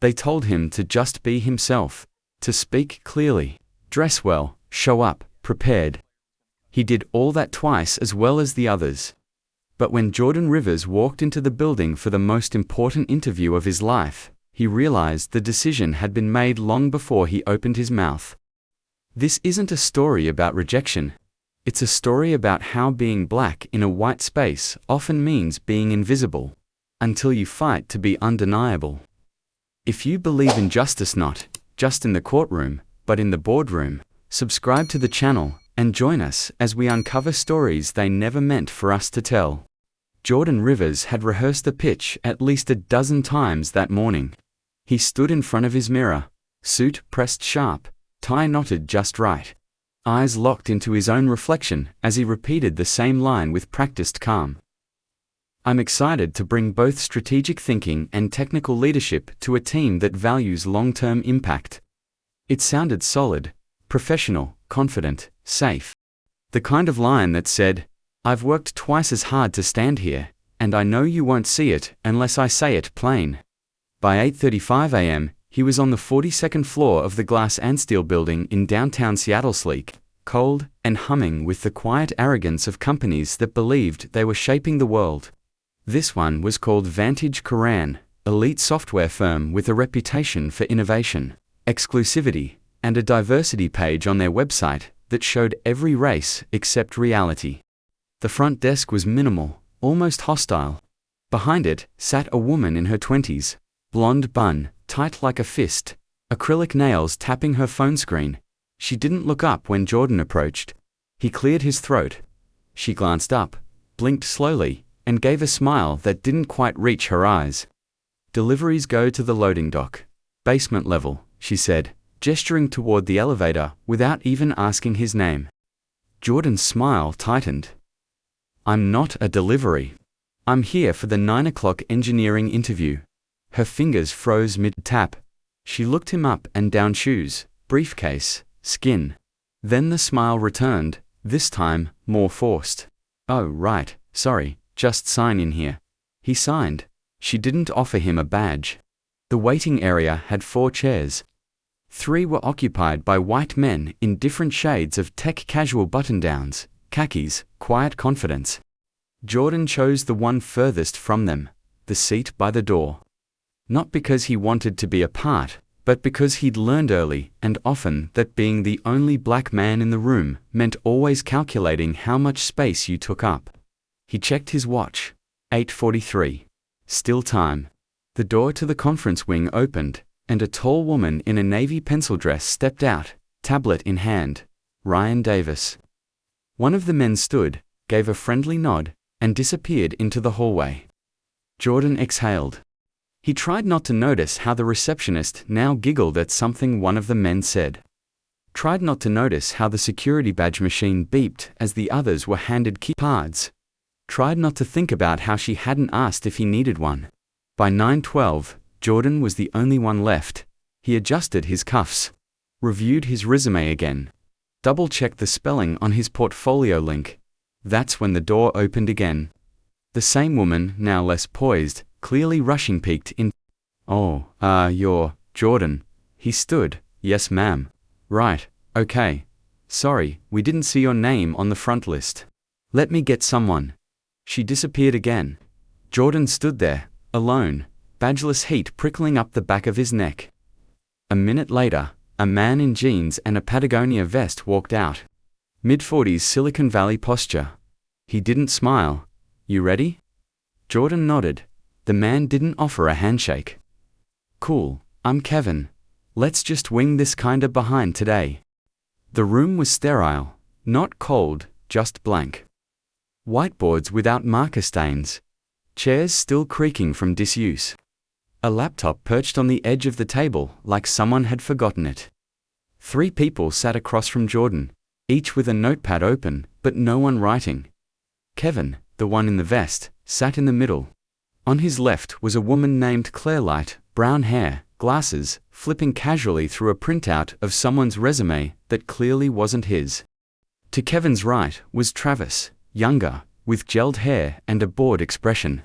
They told him to just be himself, to speak clearly, dress well, show up, prepared. He did all that twice as well as the others. But when Jordan Rivers walked into the building for the most important interview of his life, he realized the decision had been made long before he opened his mouth. This isn't a story about rejection. It's a story about how being black in a white space often means being invisible, until you fight to be undeniable. If you believe in justice not just in the courtroom, but in the boardroom, subscribe to the channel and join us as we uncover stories they never meant for us to tell. Jordan Rivers had rehearsed the pitch at least a dozen times that morning. He stood in front of his mirror, suit pressed sharp, tie knotted just right, eyes locked into his own reflection as he repeated the same line with practiced calm. I'm excited to bring both strategic thinking and technical leadership to a team that values long-term impact. It sounded solid, professional, confident, safe. The kind of line that said, I've worked twice as hard to stand here, and I know you won't see it unless I say it plain. By 8:35 a.m., he was on the 42nd floor of the Glass and Steel building in downtown Seattle, sleek, cold, and humming with the quiet arrogance of companies that believed they were shaping the world. This one was called Vantage Koran, elite software firm with a reputation for innovation, exclusivity, and a diversity page on their website that showed every race except reality. The front desk was minimal, almost hostile. Behind it sat a woman in her 20s, blonde bun, tight like a fist, acrylic nails tapping her phone screen. She didn't look up when Jordan approached. He cleared his throat. She glanced up, blinked slowly, and gave a smile that didn't quite reach her eyes. Deliveries go to the loading dock. Basement level, she said, gesturing toward the elevator without even asking his name. Jordan's smile tightened. I'm not a delivery. I'm here for the 9 o'clock engineering interview. Her fingers froze mid-tap. She looked him up and down, shoes, briefcase, skin. Then the smile returned, this time more forced. Oh, right, sorry, just sign in here. He signed. She didn't offer him a badge. The waiting area had 4 chairs. 3 were occupied by white men in different shades of tech casual button-downs, khakis, quiet confidence. Jordan chose the one furthest from them, the seat by the door. Not because he wanted to be a part, but because he'd learned early and often that being the only black man in the room meant always calculating how much space you took up. He checked his watch. 8:43. Still time. The door to the conference wing opened, and a tall woman in a navy pencil dress stepped out, tablet in hand. Ryan Davis. One of the men stood, gave a friendly nod, and disappeared into the hallway. Jordan exhaled. He tried not to notice how the receptionist now giggled at something one of the men said. Tried not to notice how the security badge machine beeped as the others were handed key cards. Tried not to think about how she hadn't asked if he needed one. By 9:12, Jordan was the only one left. He adjusted his cuffs, reviewed his resume again, double-checked the spelling on his portfolio link. That's when the door opened again. The same woman, now less poised, clearly rushing, peeked in. Oh, you're Jordan. He stood. Yes, ma'am. Right, okay. Sorry, we didn't see your name on the front list. Let me get someone. She disappeared again. Jordan stood there, alone, badgeless heat prickling up the back of his neck. A minute later, a man in jeans and a Patagonia vest walked out. Mid-40s Silicon Valley posture. He didn't smile. You ready? Jordan nodded. The man didn't offer a handshake. Cool, I'm Kevin. Let's just wing this kinda behind today. The room was sterile, not cold, just blank. Whiteboards without marker stains. Chairs still creaking from disuse. A laptop perched on the edge of the table like someone had forgotten it. 3 people sat across from Jordan, each with a notepad open, but no one writing. Kevin, the one in the vest, sat in the middle. On his left was a woman named Claire, light brown hair, glasses, flipping casually through a printout of someone's resume that clearly wasn't his. To Kevin's right was Travis, younger, with gelled hair and a bored expression.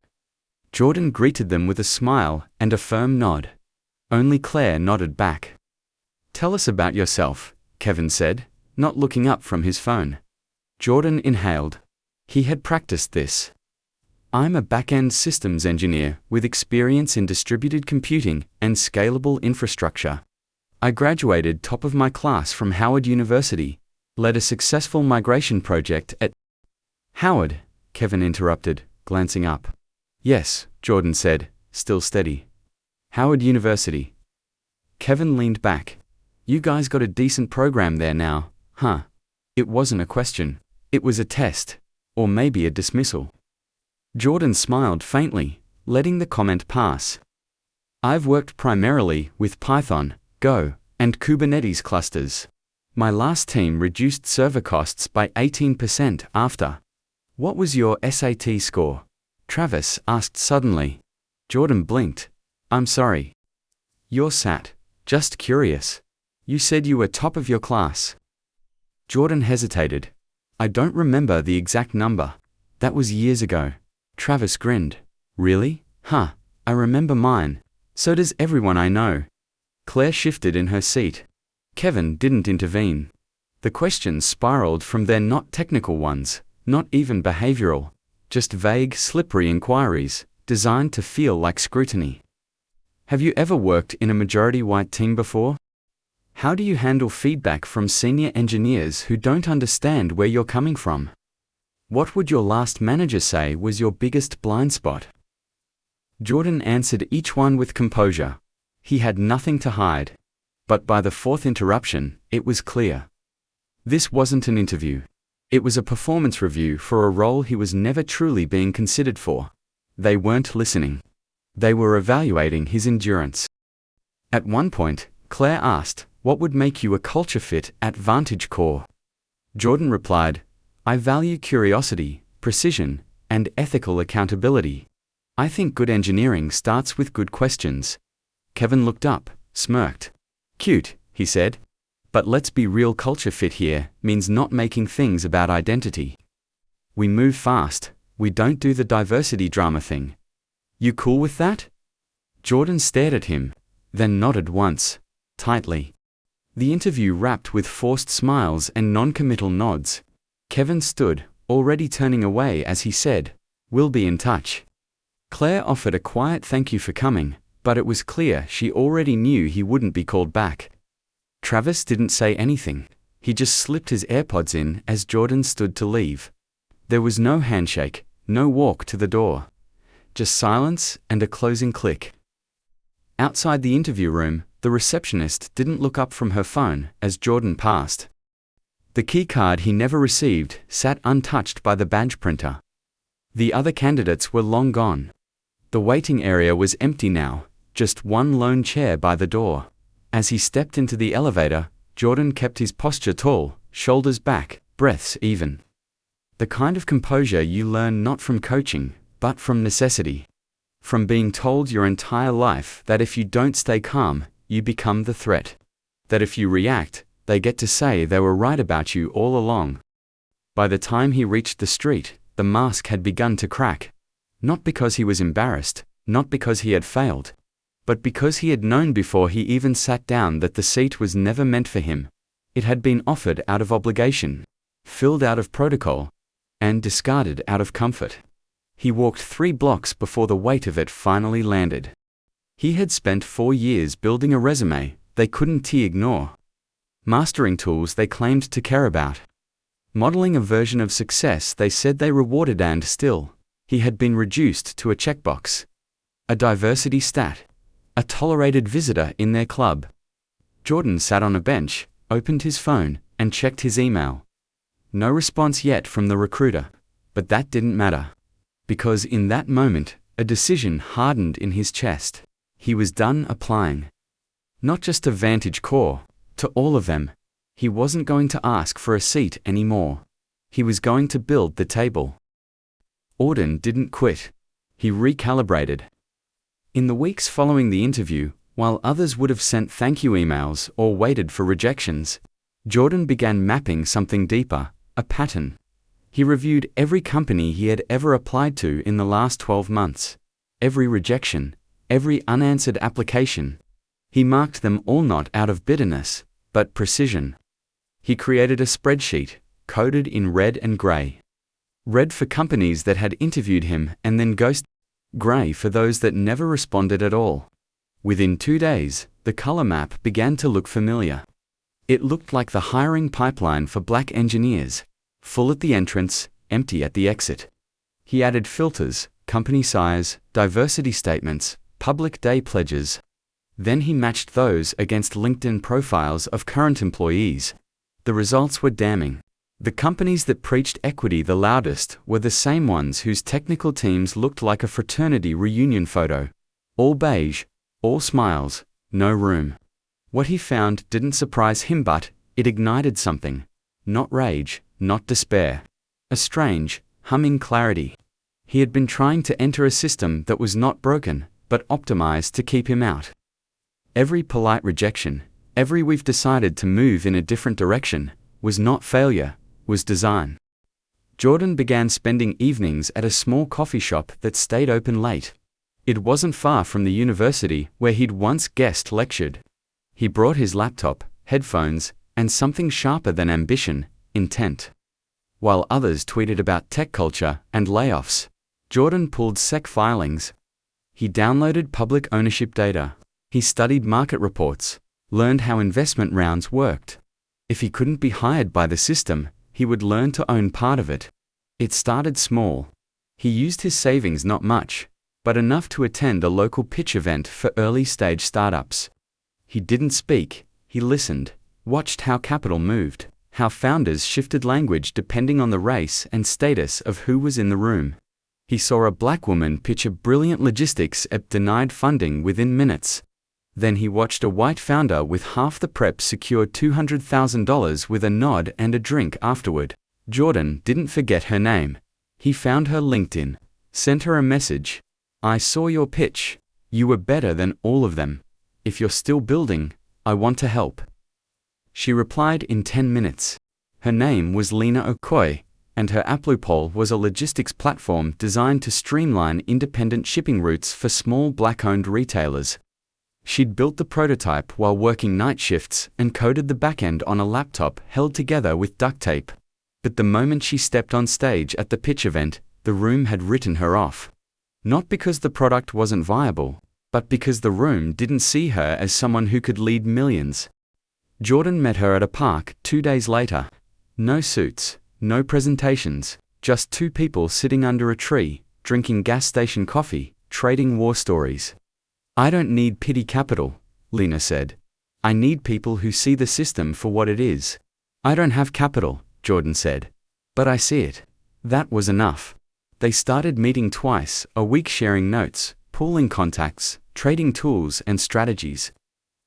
Jordan greeted them with a smile and a firm nod. Only Claire nodded back. Tell us about yourself, Kevin said, not looking up from his phone. Jordan inhaled. He had practiced this. I'm a back-end systems engineer with experience in distributed computing and scalable infrastructure. I graduated top of my class from Howard University, led a successful migration project at Howard, Kevin interrupted, glancing up. Yes, Jordan said, still steady. Howard University. Kevin leaned back. You guys got a decent program there now, huh? It wasn't a question. It was a test. Or maybe a dismissal. Jordan smiled faintly, letting the comment pass. I've worked primarily with Python, Go, and Kubernetes clusters. My last team reduced server costs by 18% after. What was your SAT score? Travis asked suddenly. Jordan blinked. I'm sorry. You're SAT. Just curious. You said you were top of your class. Jordan hesitated. I don't remember the exact number. That was years ago. Travis grinned. Really? Huh, I remember mine. So does everyone I know. Claire shifted in her seat. Kevin didn't intervene. The questions spiraled from their not technical ones, not even behavioral, just vague, slippery inquiries, designed to feel like scrutiny. Have you ever worked in a majority-white team before? How do you handle feedback from senior engineers who don't understand where you're coming from? What would your last manager say was your biggest blind spot? Jordan answered each one with composure. He had nothing to hide. But by the fourth interruption, it was clear. This wasn't an interview. It was a performance review for a role he was never truly being considered for. They weren't listening. They were evaluating his endurance. At one point, Claire asked, what would make you a culture fit at VantageCore? Jordan replied, I value curiosity, precision, and ethical accountability. I think good engineering starts with good questions. Kevin looked up, smirked. Cute, he said. But let's be real, culture fit here means not making things about identity. We move fast, we don't do the diversity drama thing. You cool with that? Jordan stared at him, then nodded once, tightly. The interview wrapped with forced smiles and non-committal nods. Kevin stood, already turning away as he said, We'll be in touch. Claire offered a quiet thank you for coming, but it was clear she already knew he wouldn't be called back. Travis didn't say anything. He just slipped his AirPods in as Jordan stood to leave. There was no handshake, no walk to the door. Just silence and a closing click. Outside the interview room, the receptionist didn't look up from her phone as Jordan passed. The keycard he never received sat untouched by the badge printer. The other candidates were long gone. The waiting area was empty now, just one lone chair by the door. As he stepped into the elevator, Jordan kept his posture tall, shoulders back, breaths even. The kind of composure you learn not from coaching, but from necessity. From being told your entire life that if you don't stay calm, you become the threat. That if you react, they get to say they were right about you all along. By the time he reached the street, the mask had begun to crack. Not because he was embarrassed, not because he had failed, but because he had known before he even sat down that the seat was never meant for him. It had been offered out of obligation, filled out of protocol, and discarded out of comfort. He walked 3 blocks before the weight of it finally landed. He had spent 4 years building a resume they couldn't ignore. Mastering tools they claimed to care about. Modeling a version of success they said they rewarded, and still, he had been reduced to a checkbox. A diversity stat. A tolerated visitor in their club. Jordan sat on a bench, opened his phone, and checked his email. No response yet from the recruiter, but that didn't matter. Because in that moment, a decision hardened in his chest. He was done applying. Not just to VantageCore, to all of them. He wasn't going to ask for a seat anymore. He was going to build the table. Auden didn't quit. He recalibrated. In the weeks following the interview, while others would have sent thank you emails or waited for rejections, Jordan began mapping something deeper, a pattern. He reviewed every company he had ever applied to in the last 12 months. Every rejection, every unanswered application. He marked them all not out of bitterness, but precision. He created a spreadsheet, coded in red and gray. Red for companies that had interviewed him and then ghosted, gray for those that never responded at all. Within 2 days, the color map began to look familiar. It looked like the hiring pipeline for black engineers, full at the entrance, empty at the exit. He added filters, company size, diversity statements, public day pledges. Then he matched those against LinkedIn profiles of current employees. The results were damning. The companies that preached equity the loudest were the same ones whose technical teams looked like a fraternity reunion photo. All beige, all smiles, no room. What he found didn't surprise him, but it ignited something. Not rage, not despair. A strange, humming clarity. He had been trying to enter a system that was not broken, but optimized to keep him out. Every polite rejection, every "we've decided to move in a different direction," was not failure, was design. Jordan began spending evenings at a small coffee shop that stayed open late. It wasn't far from the university where he'd once guest lectured. He brought his laptop, headphones, and something sharper than ambition, intent. While others tweeted about tech culture and layoffs, Jordan pulled SEC filings. He downloaded public ownership data. He studied market reports, learned how investment rounds worked. If he couldn't be hired by the system, he would learn to own part of it. It started small. He used his savings, not much, but enough to attend a local pitch event for early-stage startups. He didn't speak, he listened, watched how capital moved, how founders shifted language depending on the race and status of who was in the room. He saw a black woman pitch a brilliant logistics app denied funding within minutes. Then he watched a white founder with half the prep secure $200,000 with a nod and a drink afterward. Jordan didn't forget her name. He found her LinkedIn, sent her a message. "I saw your pitch. You were better than all of them. If you're still building, I want to help." She replied in 10 minutes. Her name was Lena Okoye, and her Applupol was a logistics platform designed to streamline independent shipping routes for small black-owned retailers. She'd built the prototype while working night shifts and coded the backend on a laptop held together with duct tape. But the moment she stepped on stage at the pitch event, the room had written her off. Not because the product wasn't viable, but because the room didn't see her as someone who could lead millions. Jordan met her at a park 2 days later. No suits, no presentations, just two people sitting under a tree, drinking gas station coffee, trading war stories. "I don't need pity capital," Lena said. "I need people who see the system for what it is." "I don't have capital," Jordan said. "But I see it." That was enough. They started meeting twice a week, sharing notes, pooling contacts, trading tools and strategies.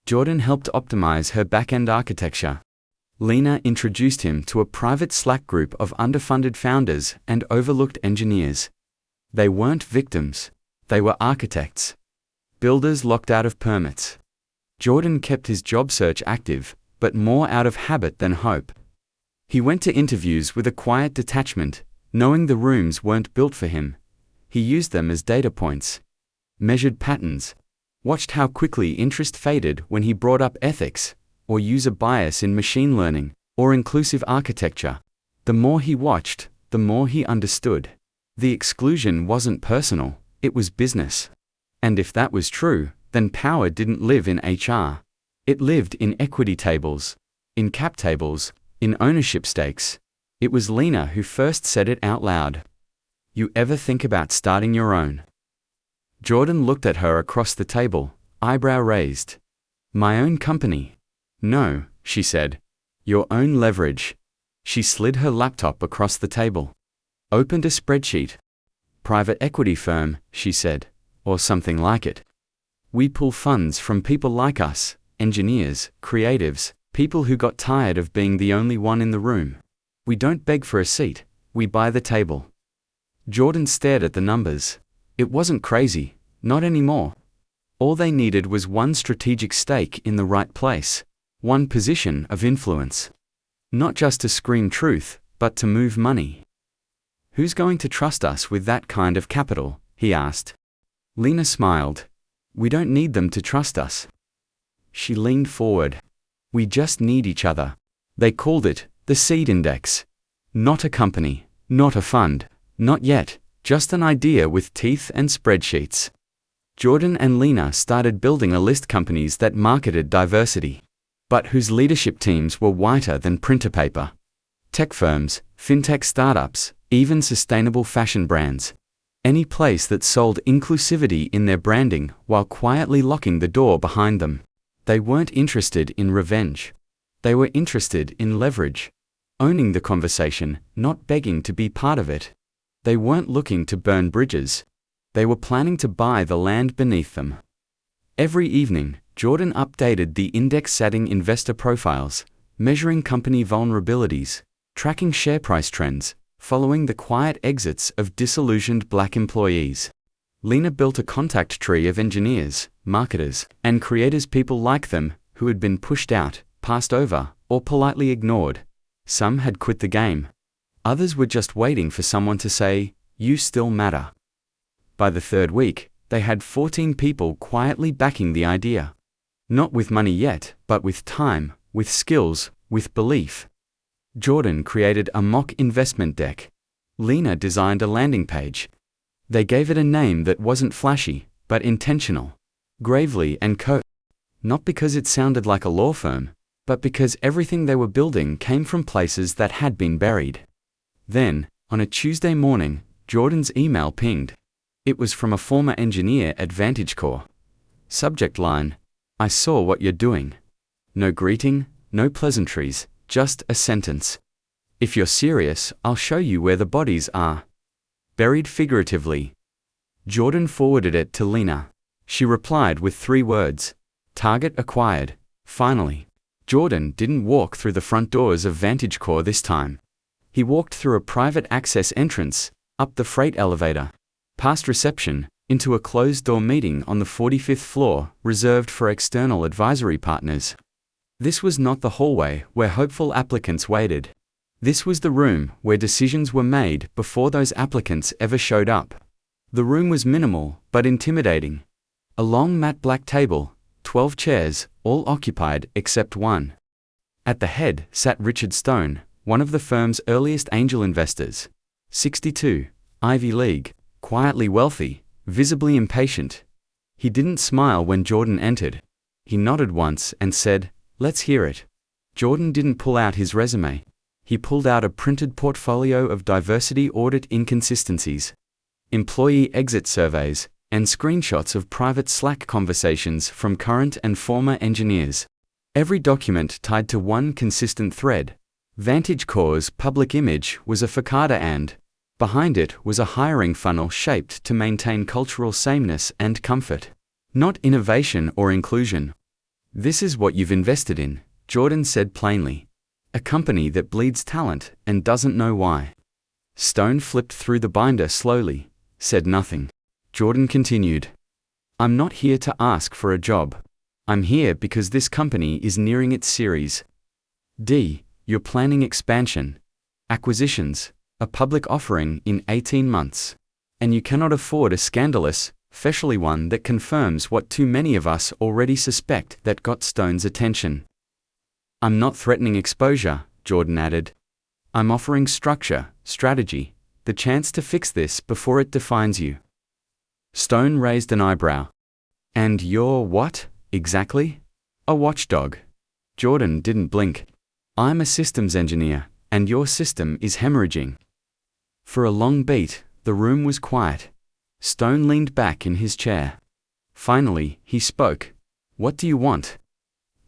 Jordan helped optimize her back-end architecture. Lena introduced him to a private Slack group of underfunded founders and overlooked engineers. They weren't victims. They were architects. Builders locked out of permits. Jordan kept his job search active, but more out of habit than hope. He went to interviews with a quiet detachment, knowing the rooms weren't built for him. He used them as data points. Measured patterns. Watched how quickly interest faded when he brought up ethics, or user bias in machine learning, or inclusive architecture. The more he watched, the more he understood. The exclusion wasn't personal, it was business. And if that was true, then power didn't live in HR. It lived in equity tables, in cap tables, in ownership stakes. It was Lena who first said it out loud. "You ever think about starting your own?" Jordan looked at her across the table, eyebrow raised. "My own company?" "No," she said. "Your own leverage." She slid her laptop across the table. Opened a spreadsheet. "Private equity firm," she said. "Or something like it. We pull funds from people like us, engineers, creatives, people who got tired of being the only one in the room. We don't beg for a seat, we buy the table." Jordan stared at the numbers. It wasn't crazy, not anymore. All they needed was one strategic stake in the right place, one position of influence. Not just to scream truth, but to move money. "Who's going to trust us with that kind of capital?" he asked. Lena smiled. "We don't need them to trust us. She leaned forward. We just need each other. They called it the seed index. Not a company, not a fund, not yet, just an idea with teeth and spreadsheets. Jordan and Lena started building a list companies that marketed diversity, but whose leadership teams were whiter than printer paper. Tech firms, fintech startups, even sustainable fashion brands. Any place that sold inclusivity in their branding while quietly locking the door behind them. They weren't interested in revenge. They were interested in leverage. Owning the conversation, not begging to be part of it. They weren't looking to burn bridges. They were planning to buy the land beneath them. Every evening, Jordan updated the index-setting investor profiles, measuring company vulnerabilities, tracking share price trends, following the quiet exits of disillusioned Black employees. Lena built a contact tree of engineers, marketers, and creators people like them who had been pushed out, passed over, or politely ignored. Some had quit the game. Others were just waiting for someone to say, "You still matter." By the third week, they had 14 people quietly backing the idea. Not with money yet, but with time, with skills, with belief. Jordan created a mock investment deck. Lena designed a landing page. They gave it a name that wasn't flashy, but intentional. Gravely & Co. Not because it sounded like a law firm, but because everything they were building came from places that had been buried. Then, on a Tuesday morning, Jordan's email pinged. It was from a former engineer at VantageCore. Subject line: I saw what you're doing. No greeting, no pleasantries, just a sentence. If you're serious, I'll show you where the bodies are. Buried figuratively. Jordan forwarded it to Lena. She replied with 3 words. Target acquired. Finally. Jordan didn't walk through the front doors of VantageCore this time. He walked through a private access entrance, up the freight elevator, past reception, into a closed-door meeting on the 45th floor, reserved for external advisory partners. This was not the hallway where hopeful applicants waited. This was the room where decisions were made before those applicants ever showed up. The room was minimal, but intimidating. A long matte black table, 12 chairs, all occupied except one. At the head sat Richard Stone, one of the firm's earliest angel investors. 62, Ivy League, quietly wealthy, visibly impatient. He didn't smile when Jordan entered. He nodded once and said, "Let's hear it." Jordan didn't pull out his resume. He pulled out a printed portfolio of diversity audit inconsistencies, employee exit surveys, and screenshots of private Slack conversations from current and former engineers. Every document tied to one consistent thread. VantageCore's public image was a facade, and behind it was a hiring funnel shaped to maintain cultural sameness and comfort, not innovation or inclusion. This is what you've invested in, Jordan said plainly. A company that bleeds talent and doesn't know why. Stone flipped through the binder slowly, said nothing. Jordan continued. I'm not here to ask for a job. I'm here because this company is nearing its Series D. You're planning expansion, acquisitions, a public offering in 18 months. And you cannot afford a scandalous, especially one that confirms what too many of us already suspect that got Stone's attention. I'm not threatening exposure, Jordan added. I'm offering structure, strategy, the chance to fix this before it defines you. Stone raised an eyebrow. And you're what, exactly? A watchdog. Jordan didn't blink. I'm a systems engineer, and your system is hemorrhaging. For a long beat, the room was quiet. Stone leaned back in his chair. Finally, he spoke. What do you want?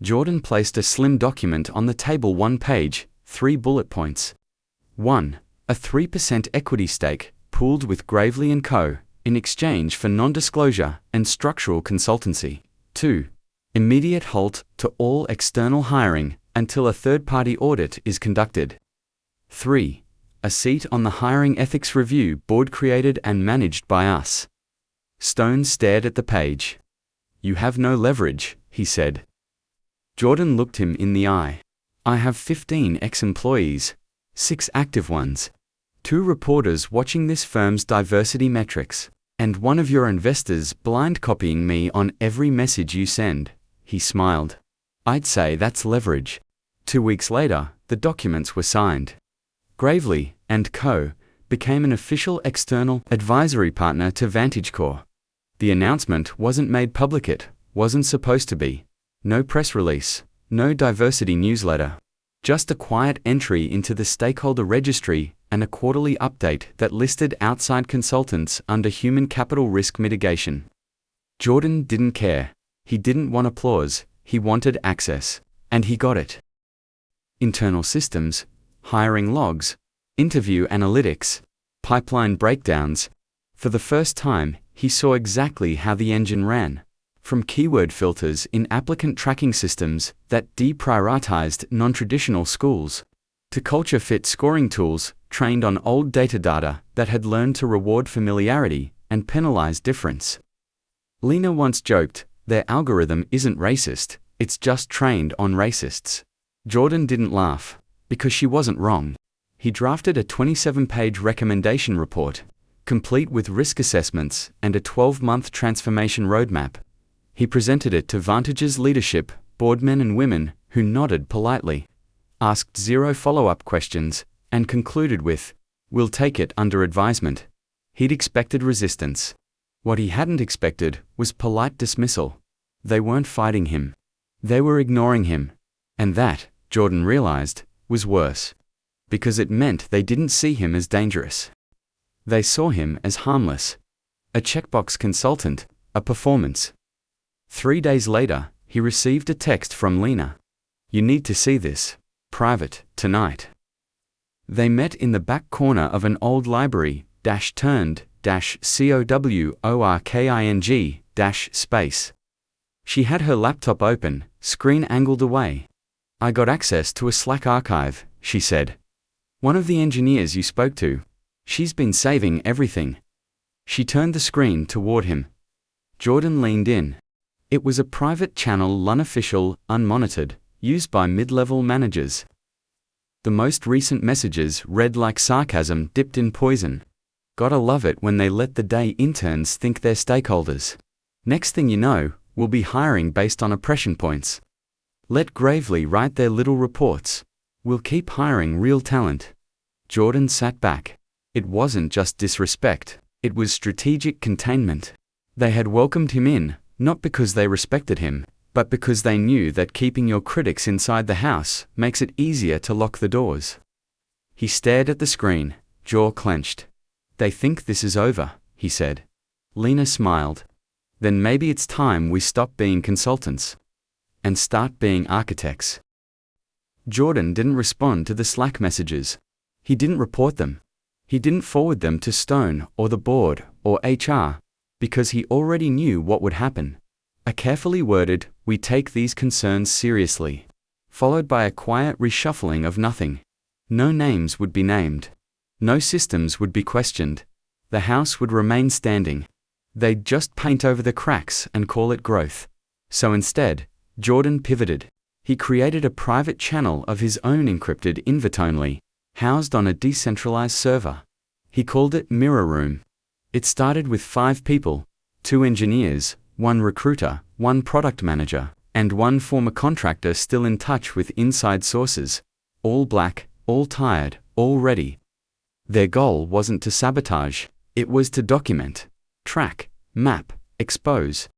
Jordan placed a slim document on the table, 1 page, 3 bullet points. 1. A 3% equity stake, pooled with Gravely & Co., in exchange for non-disclosure and structural consultancy. 2. Immediate halt to all external hiring until a third-party audit is conducted. 3. A seat on the Hiring Ethics Review Board created and managed by us. Stone stared at the page. You have no leverage, he said. Jordan looked him in the eye. I have 15 ex-employees, 6 active ones, 2 reporters watching this firm's diversity metrics, and one of your investors blind copying me on every message you send, he He smiled. I'd say that's leverage. 2 weeks later, the documents were signed. Gravely & Co. became an official external advisory partner to VantageCore. The announcement wasn't made public. It wasn't supposed to be. No press release, no diversity newsletter. Just a quiet entry into the stakeholder registry and a quarterly update that listed outside consultants under human capital risk mitigation. Jordan didn't care. He didn't want applause, he wanted access. And he got it. Internal systems, hiring logs, interview analytics, pipeline breakdowns. For the first time, he saw exactly how the engine ran. From keyword filters in applicant tracking systems that deprioritized non-traditional schools, to culture fit scoring tools trained on old data that had learned to reward familiarity and penalize difference. Lena once joked, their algorithm isn't racist, it's just trained on racists. Jordan didn't laugh, because she wasn't wrong. He drafted a 27-page recommendation report, complete with risk assessments and a 12-month transformation roadmap. He presented it to Vantage's leadership, boardmen and women, who nodded politely, asked 0 follow-up questions, and concluded with, "We'll take it under advisement." He'd expected resistance. What he hadn't expected was polite dismissal. They weren't fighting him. They were ignoring him. And that, Jordan realized, was worse. Because it meant they didn't see him as dangerous. They saw him as harmless. A checkbox consultant, a performance. 3 days later, he received a text from Lena. "You need to see this. Private, tonight." They met in the back corner of an old library, _COWORKING-space. She had her laptop open, screen angled away. "I got access to a Slack archive," she said. "One of the engineers you spoke to. She's been saving everything." She turned the screen toward him. Jordan leaned in. It was a private channel, unofficial, unmonitored, used by mid-level managers. The most recent messages read like sarcasm dipped in poison. "Gotta love it when they let the day interns think they're stakeholders. Next thing you know, we'll be hiring based on oppression points. Let Gravely write their little reports. We'll keep hiring real talent." Jordan sat back. It wasn't just disrespect, it was strategic containment. They had welcomed him in, not because they respected him, but because they knew that keeping your critics inside the house makes it easier to lock the doors. He stared at the screen, jaw clenched. "They think this is over," he said. Lena smiled. "Then maybe it's time we stop being consultants and start being architects." Jordan didn't respond to the Slack messages. He didn't report them. He didn't forward them to Stone or the board or HR, because he already knew what would happen. A carefully worded, "We take these concerns seriously," followed by a quiet reshuffling of nothing. No names would be named. No systems would be questioned. The house would remain standing. They'd just paint over the cracks and call it growth. So instead, Jordan pivoted. He created a private channel of his own encrypted invite-only, housed on a decentralized server. He called it Mirror Room. It started with 5 people, 2 engineers, 1 recruiter, 1 product manager, and 1 former contractor still in touch with inside sources. All black, all tired, all ready. Their goal wasn't to sabotage, it was to document, track, map, expose.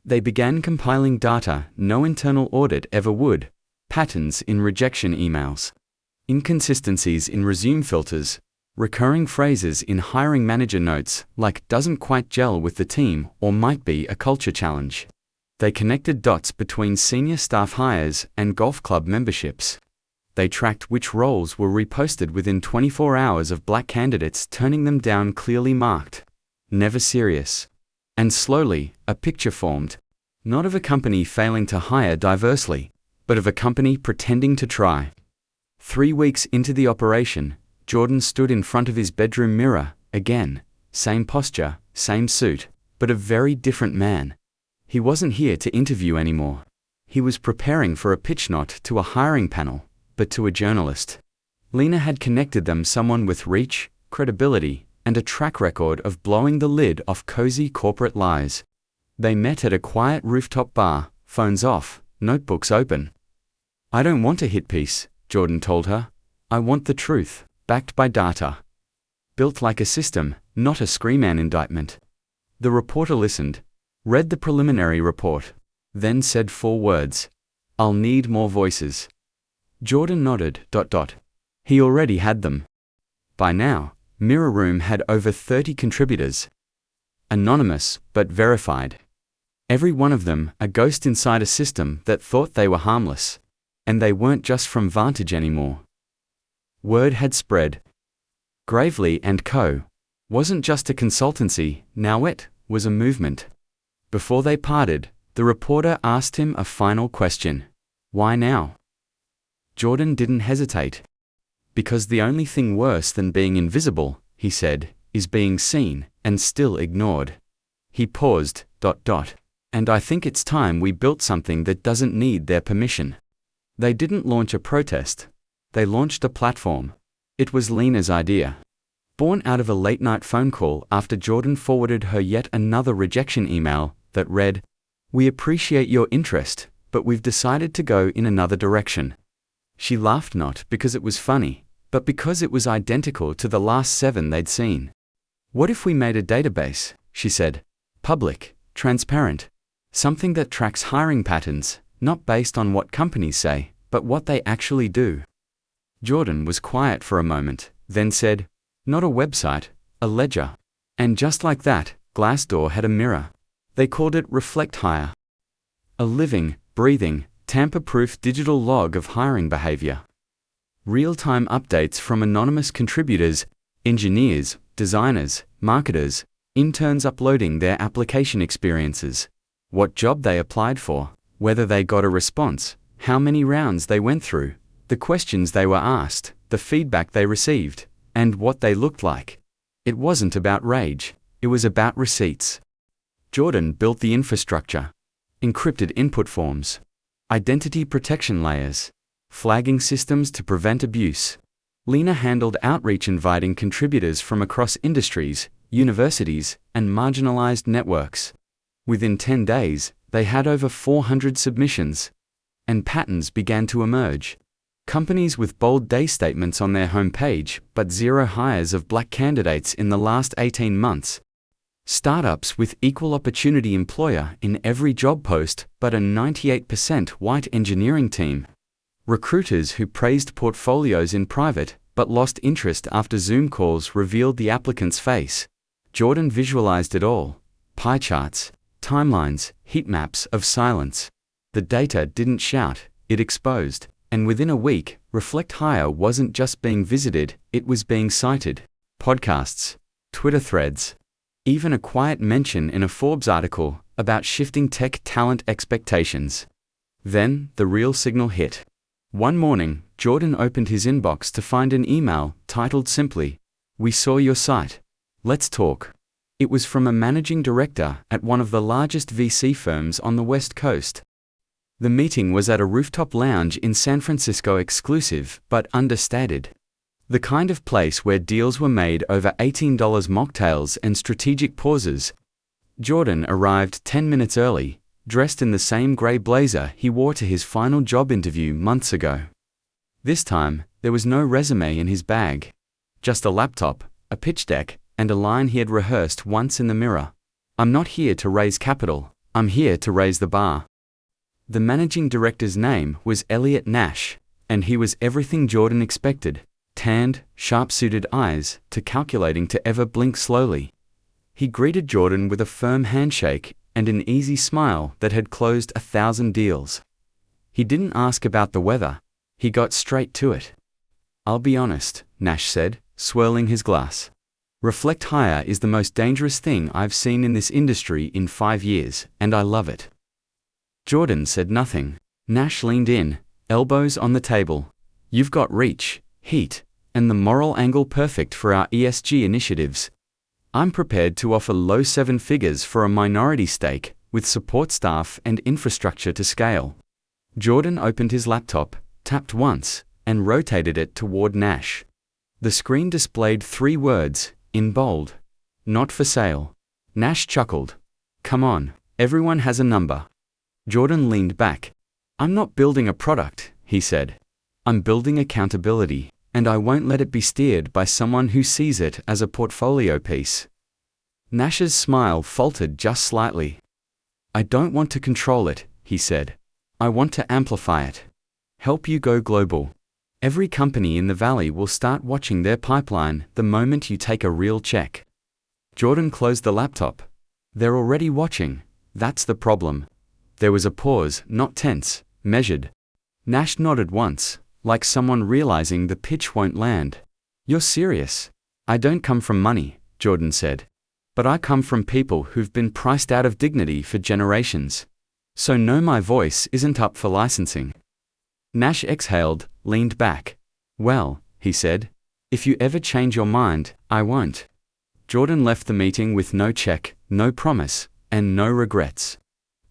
They began compiling data no internal audit ever would, patterns in rejection emails, inconsistencies in resume filters, recurring phrases in hiring manager notes like "doesn't quite gel with the team" or "might be a culture challenge." They connected dots between senior staff hires and golf club memberships. They tracked which roles were reposted within 24 hours of black candidates turning them down clearly marked, "never serious." And slowly, a picture formed, not of a company failing to hire diversely, but of a company pretending to try. 3 weeks into the operation, Jordan stood in front of his bedroom mirror, again, same posture, same suit, but a very different man. He wasn't here to interview anymore. He was preparing for a pitch not to a hiring panel, but to a journalist. Lena had connected them someone with reach, credibility, and a track record of blowing the lid off cozy corporate lies. They met at a quiet rooftop bar, phones off, notebooks open. "I don't want a hit piece," Jordan told her. "I want the truth, backed by data. Built like a system, not a screaman indictment." The reporter listened, read the preliminary report, then said 4 words. "I'll need more voices." Jordan nodded. He already had them. By now, Mirror Room had over 30 contributors. Anonymous, but verified. Every one of them a ghost inside a system that thought they were harmless. And they weren't just from Vantage anymore. Word had spread. Gravely & Co. wasn't just a consultancy, now it was a movement. Before they parted, the reporter asked him a final question. Why now? Jordan didn't hesitate. Because the only thing worse than being invisible, he said, is being seen and still ignored. He paused. And I think it's time we built something that doesn't need their permission. They didn't launch a protest. They launched a platform. It was Lena's idea. Born out of a late-night phone call after Jordan forwarded her yet another rejection email that read, "We appreciate your interest, but we've decided to go in another direction." She laughed not because it was funny, but because it was identical to the last 7 they'd seen. "What if we made a database," she said. "Public, transparent. Something that tracks hiring patterns, not based on what companies say, but what they actually do." Jordan was quiet for a moment, then said, "Not a website, a ledger." And just like that, Glassdoor had a mirror. They called it Reflect Hire. A living, breathing, tamper-proof digital log of hiring behavior. Real-time updates from anonymous contributors, engineers, designers, marketers, interns uploading their application experiences, what job they applied for, whether they got a response, how many rounds they went through, the questions they were asked, the feedback they received, and what they looked like. It wasn't about rage, it was about receipts. Jordan built the infrastructure. Encrypted input forms. Identity protection layers. Flagging systems to prevent abuse. Lena handled outreach inviting contributors from across industries, universities, and marginalized networks. Within 10 days, they had over 400 submissions. And patterns began to emerge. Companies with bold day statements on their homepage, but 0 hires of black candidates in the last 18 months. Startups with equal opportunity employer in every job post, but a 98% white engineering team. Recruiters who praised portfolios in private, but lost interest after Zoom calls revealed the applicant's face. Jordan visualized it all. Pie charts, timelines, heat maps of silence. The data didn't shout, it exposed. And within a week, Reflect Hire wasn't just being visited, it was being cited. Podcasts, Twitter threads, even a quiet mention in a Forbes article about shifting tech talent expectations. Then, the real signal hit. One morning, Jordan opened his inbox to find an email titled simply, "We saw your site. Let's talk." It was from a managing director at one of the largest VC firms on the West Coast. The meeting was at a rooftop lounge in San Francisco, exclusive but understated. The kind of place where deals were made over $18 mocktails and strategic pauses. Jordan arrived 10 minutes early, dressed in the same gray blazer he wore to his final job interview months ago. This time, there was no resume in his bag. Just a laptop, a pitch deck, and a line he had rehearsed once in the mirror. "I'm not here to raise capital, I'm here to raise the bar." The managing director's name was Elliot Nash, and he was everything Jordan expected. Tanned, sharp-suited eyes, to calculating to ever blink slowly. He greeted Jordan with a firm handshake and an easy smile that had closed 1,000 deals. He didn't ask about the weather, he got straight to it. "I'll be honest," Nash said, swirling his glass. "Reflect Hire is the most dangerous thing I've seen in this industry in 5 years, and I love it." Jordan said nothing. Nash leaned in, elbows on the table. "You've got reach, heat, and the moral angle perfect for our ESG initiatives. I'm prepared to offer low 7 figures for a minority stake, with support staff and infrastructure to scale." Jordan opened his laptop, tapped once, and rotated it toward Nash. The screen displayed 3 words, in bold. "Not for sale." Nash chuckled. "Come on, everyone has a number." Jordan leaned back. "I'm not building a product," he said. "I'm building accountability, and I won't let it be steered by someone who sees it as a portfolio piece." Nash's smile faltered just slightly. "I don't want to control it," he said. "I want to amplify it. Help you go global. Every company in the valley will start watching their pipeline the moment you take a real check." Jordan closed the laptop. "They're already watching. That's the problem." There was a pause, not tense, measured. Nash nodded once, like someone realizing the pitch won't land. "You're serious?" "I don't come from money," Jordan said. "But I come from people who've been priced out of dignity for generations. So no, my voice isn't up for licensing." Nash exhaled, leaned back. "Well," he said, "if you ever change your mind, I won't." Jordan left the meeting with no check, no promise, and no regrets.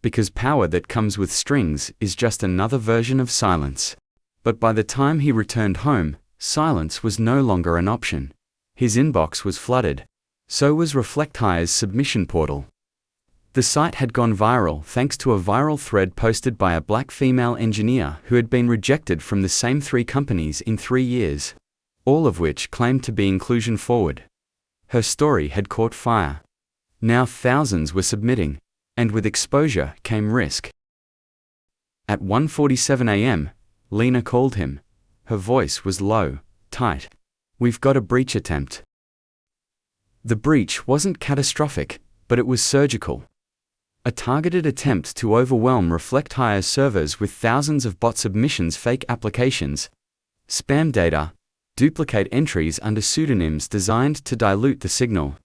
Because power that comes with strings is just another version of silence. But by the time he returned home, silence was no longer an option. His inbox was flooded. So was ReflectHire's submission portal. The site had gone viral thanks to a viral thread posted by a black female engineer who had been rejected from the same 3 companies in 3 years, all of which claimed to be inclusion forward. Her story had caught fire. Now thousands were submitting, and with exposure came risk. At 1:47 a.m., Lena called him. Her voice was low, tight. "We've got a breach attempt." The breach wasn't catastrophic, but it was surgical. A targeted attempt to overwhelm ReflectHire's servers with thousands of bot submissions, fake applications, spam data, duplicate entries under pseudonyms designed to dilute the signal.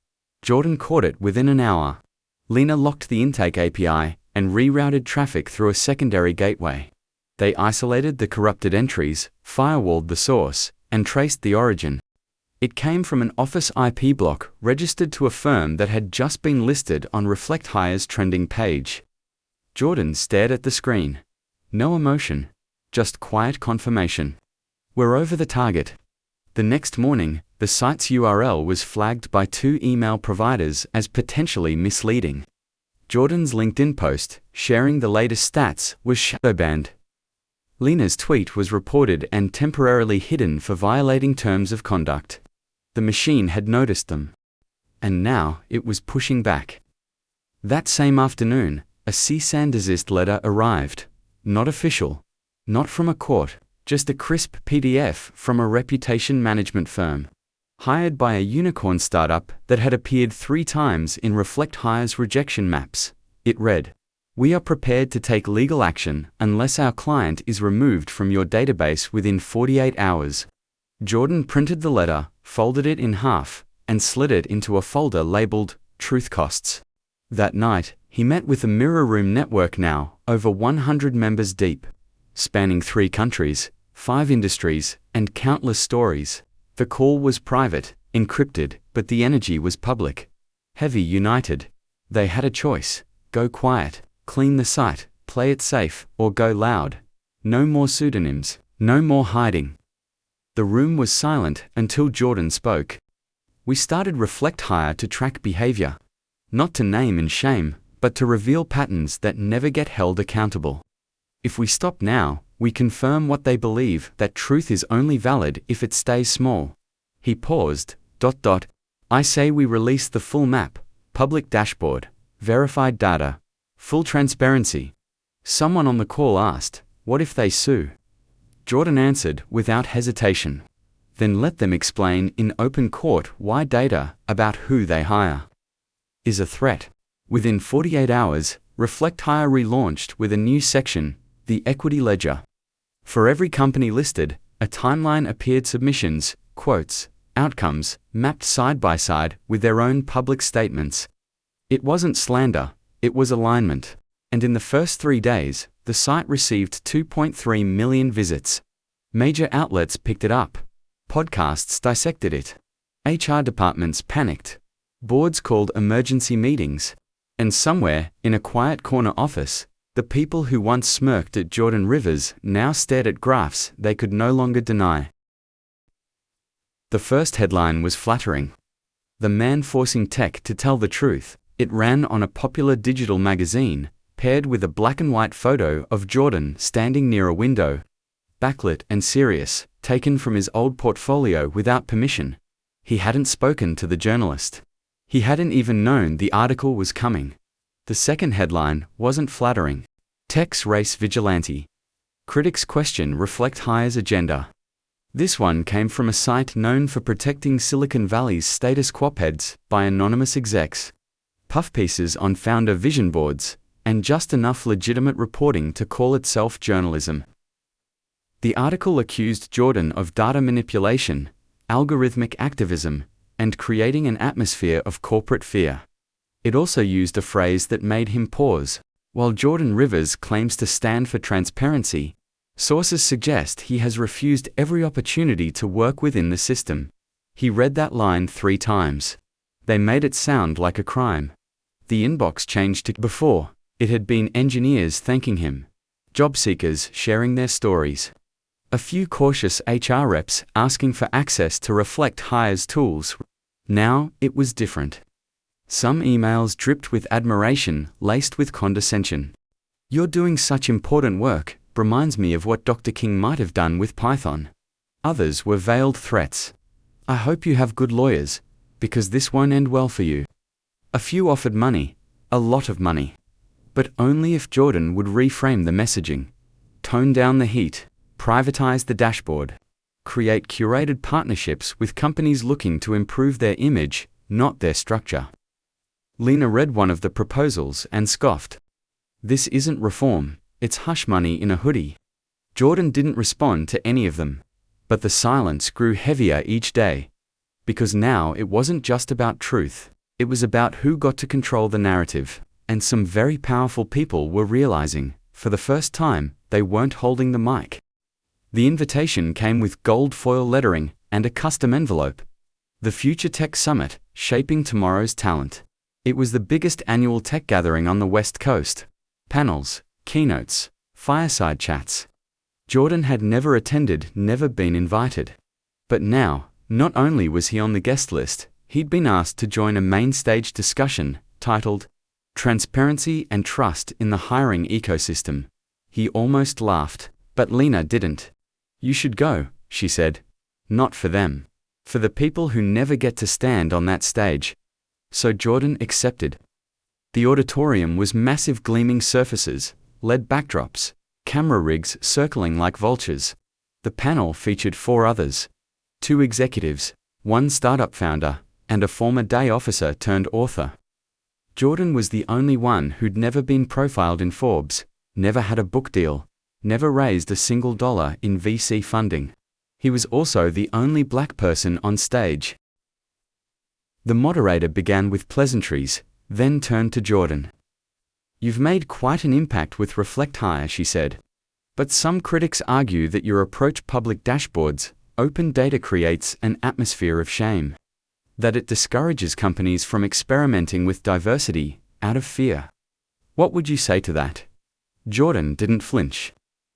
Jordan caught it within an hour. Lena locked the intake API and rerouted traffic through a secondary gateway. They isolated the corrupted entries, firewalled the source, and traced the origin. It came from an Office IP block registered to a firm that had just been listed on ReflectHire's trending page. Jordan stared at the screen. No emotion, just quiet confirmation. "We're over the target." The next morning, the site's URL was flagged by 2 email providers as potentially misleading. Jordan's LinkedIn post, sharing the latest stats, was shadowbanned. Lena's tweet was reported and temporarily hidden for violating terms of conduct. The machine had noticed them. And now, it was pushing back. That same afternoon, a cease and desist letter arrived. Not official. Not from a court, just a crisp PDF from a reputation management firm. Hired by a unicorn startup that had appeared 3 times in ReflectHire's rejection maps. It read, "We are prepared to take legal action unless our client is removed from your database within 48 hours. Jordan printed the letter, folded it in half, and slid it into a folder labeled Truth Costs. That night, he met with a Mirror Room network now over 100 members deep, spanning 3 countries, 5 industries, and countless stories. The call was private, encrypted, but the energy was public. Heavy united. They had a choice: go quiet, clean the site, play it safe, or go loud. No more pseudonyms, no more hiding. The room was silent until Jordan spoke. "We started ReflectHire to track behavior. Not to name and shame, but to reveal patterns that never get held accountable. If we stop now, we confirm what they believe, that truth is only valid if it stays small." He paused. "I say we release the full map, public dashboard, verified data, full transparency." Someone on the call asked, "What if they sue?" Jordan answered without hesitation. "Then let them explain in open court why data about who they hire is a threat." Within 48 hours, ReflectHire relaunched with a new section, the Equity Ledger. For every company listed, a timeline appeared: submissions, quotes, outcomes, mapped side by side with their own public statements. It wasn't slander, it was alignment. And in the first 3 days, the site received 2.3 million visits. Major outlets picked it up. Podcasts dissected it. HR departments panicked. Boards called emergency meetings. And somewhere, in a quiet corner office, the people who once smirked at Jordan Rivers now stared at graphs they could no longer deny. The first headline was flattering. "The man forcing tech to tell the truth." It ran on a popular digital magazine, paired with a black and white photo of Jordan standing near a window, backlit and serious, taken from his old portfolio without permission. He hadn't spoken to the journalist. He hadn't even known the article was coming. The second headline wasn't flattering. Tech's race vigilante. Critics question Reflect Hire's agenda. This one came from a site known for protecting Silicon Valley's status quo-heads by anonymous execs. Puff pieces on founder vision boards, and just enough legitimate reporting to call itself journalism. The article accused Jordan of data manipulation, algorithmic activism, and creating an atmosphere of corporate fear. It also used a phrase that made him pause. While Jordan Rivers claims to stand for transparency, sources suggest he has refused every opportunity to work within the system. He read that line 3 times. They made it sound like a crime. The inbox changed to before. It had been engineers thanking him, job seekers sharing their stories, a few cautious HR reps asking for access to Reflect Hire's tools. Now, it was different. Some emails dripped with admiration, laced with condescension. "You're doing such important work, reminds me of what Dr. King might have done with Python." Others were veiled threats. "I hope you have good lawyers, because this won't end well for you." A few offered money, a lot of money. But only if Jordan would reframe the messaging, tone down the heat, privatize the dashboard, create curated partnerships with companies looking to improve their image, not their structure. Lena read one of the proposals and scoffed. "This isn't reform, it's hush money in a hoodie." Jordan didn't respond to any of them. But the silence grew heavier each day. Because now it wasn't just about truth, it was about who got to control the narrative. And some very powerful people were realizing, for the first time, they weren't holding the mic. The invitation came with gold foil lettering and a custom envelope. The Future Tech Summit, Shaping Tomorrow's Talent. It was the biggest annual tech gathering on the West Coast. Panels, keynotes, fireside chats. Jordan had never attended, never been invited. But now, not only was he on the guest list, he'd been asked to join a main stage discussion titled Transparency and Trust in the Hiring Ecosystem. He almost laughed, but Lena didn't. "You should go," she said. "Not for them. For the people who never get to stand on that stage." So Jordan accepted. The auditorium was massive gleaming surfaces, LED backdrops, camera rigs circling like vultures. The panel featured 4 others. 2 executives, 1 startup founder, and a former day officer turned author. Jordan was the only one who'd never been profiled in Forbes, never had a book deal, never raised a single dollar in VC funding. He was also the only black person on stage. The moderator began with pleasantries, then turned to Jordan. "You've made quite an impact with Reflect Hire," she said. "But some critics argue that your approach public dashboards, open data creates an atmosphere of shame. That it discourages companies from experimenting with diversity, out of fear. What would you say to that?" Jordan didn't flinch.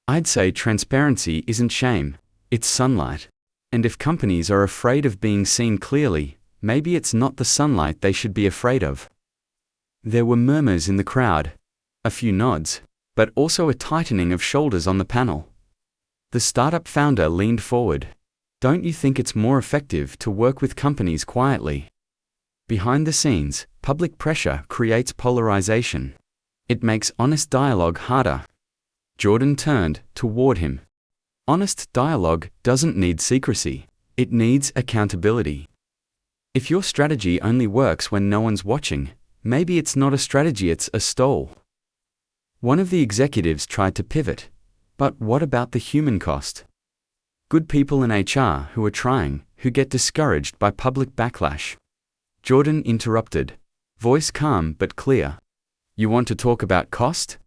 "I'd say transparency isn't shame, it's sunlight. And if companies are afraid of being seen clearly, maybe it's not the sunlight they should be afraid of." There were murmurs in the crowd, a few nods, but also a tightening of shoulders on the panel. The startup founder leaned forward. "Don't you think it's more effective to work with companies quietly? Behind the scenes, public pressure creates polarization. It makes honest dialogue harder." Jordan turned toward him. "Honest dialogue doesn't need secrecy. It needs accountability. If your strategy only works when no one's watching, maybe it's not a strategy, it's a stall." One of the executives tried to pivot. "But what about the human cost? Good people in HR who are trying, who get discouraged by public backlash." Jordan interrupted, voice calm but clear. "You want to talk about cost?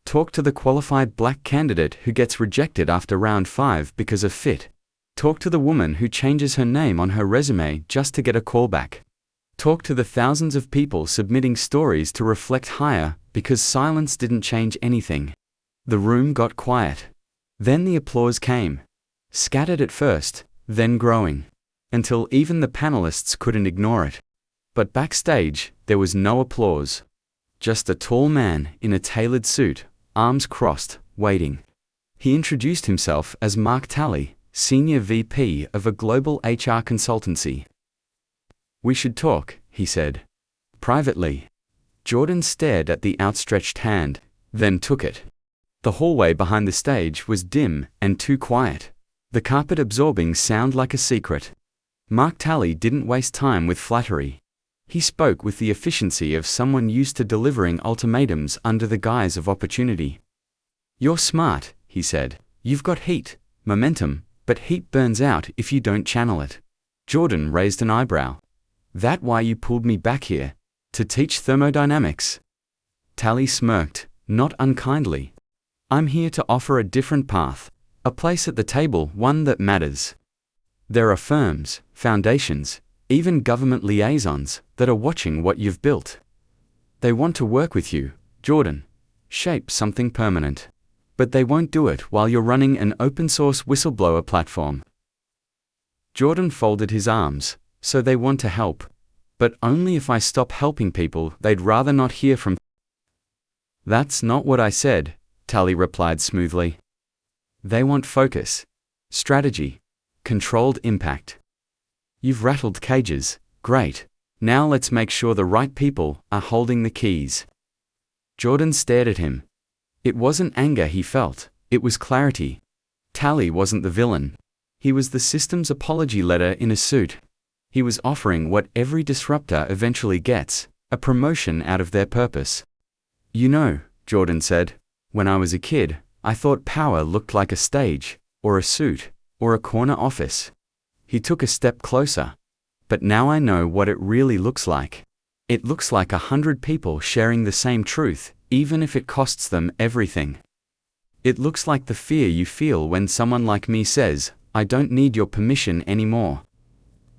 Talk to the qualified black candidate who gets rejected after round 5 because of fit. Talk to the woman who changes her name on her resume just to get a callback. Talk to the thousands of people submitting stories to Reflect Hire because silence didn't change anything." The room got quiet. Then the applause came. Scattered at first, then growing, until even the panelists couldn't ignore it. But backstage, there was no applause. Just a tall man in a tailored suit, arms crossed, waiting. He introduced himself as Mark Talley, Senior VP of a global HR consultancy. "We should talk," he said. "Privately." Jordan stared at the outstretched hand, then took it. The hallway behind the stage was dim and too quiet. The carpet-absorbing sound like a secret. Mark Talley didn't waste time with flattery. He spoke with the efficiency of someone used to delivering ultimatums under the guise of opportunity. "You're smart," he said. "You've got heat, momentum, but heat burns out if you don't channel it." Jordan raised an eyebrow. "That why you pulled me back here? To teach thermodynamics?" Talley smirked, not unkindly. "I'm here to offer a different path, a place at the table, one that matters. There are firms, foundations, even government liaisons that are watching what you've built. They want to work with you, Jordan, shape something permanent. But they won't do it while you're running an open-source whistleblower platform." Jordan folded his arms. "So they want to help. But only if I stop helping people they'd rather not hear from." "That's not what I said," Talley replied smoothly. "They want focus, strategy, controlled impact. You've rattled cages, great. Now let's make sure the right people are holding the keys." Jordan stared at him. It wasn't anger he felt, it was clarity. Talley wasn't the villain. He was the system's apology letter in a suit. He was offering what every disruptor eventually gets, a promotion out of their purpose. "You know," Jordan said, "when I was a kid, I thought power looked like a stage, or a suit, or a corner office." He took a step closer. "But now I know what it really looks like. It looks like 100 people sharing the same truth, even if it costs them everything. It looks like the fear you feel when someone like me says, 'I don't need your permission anymore.'"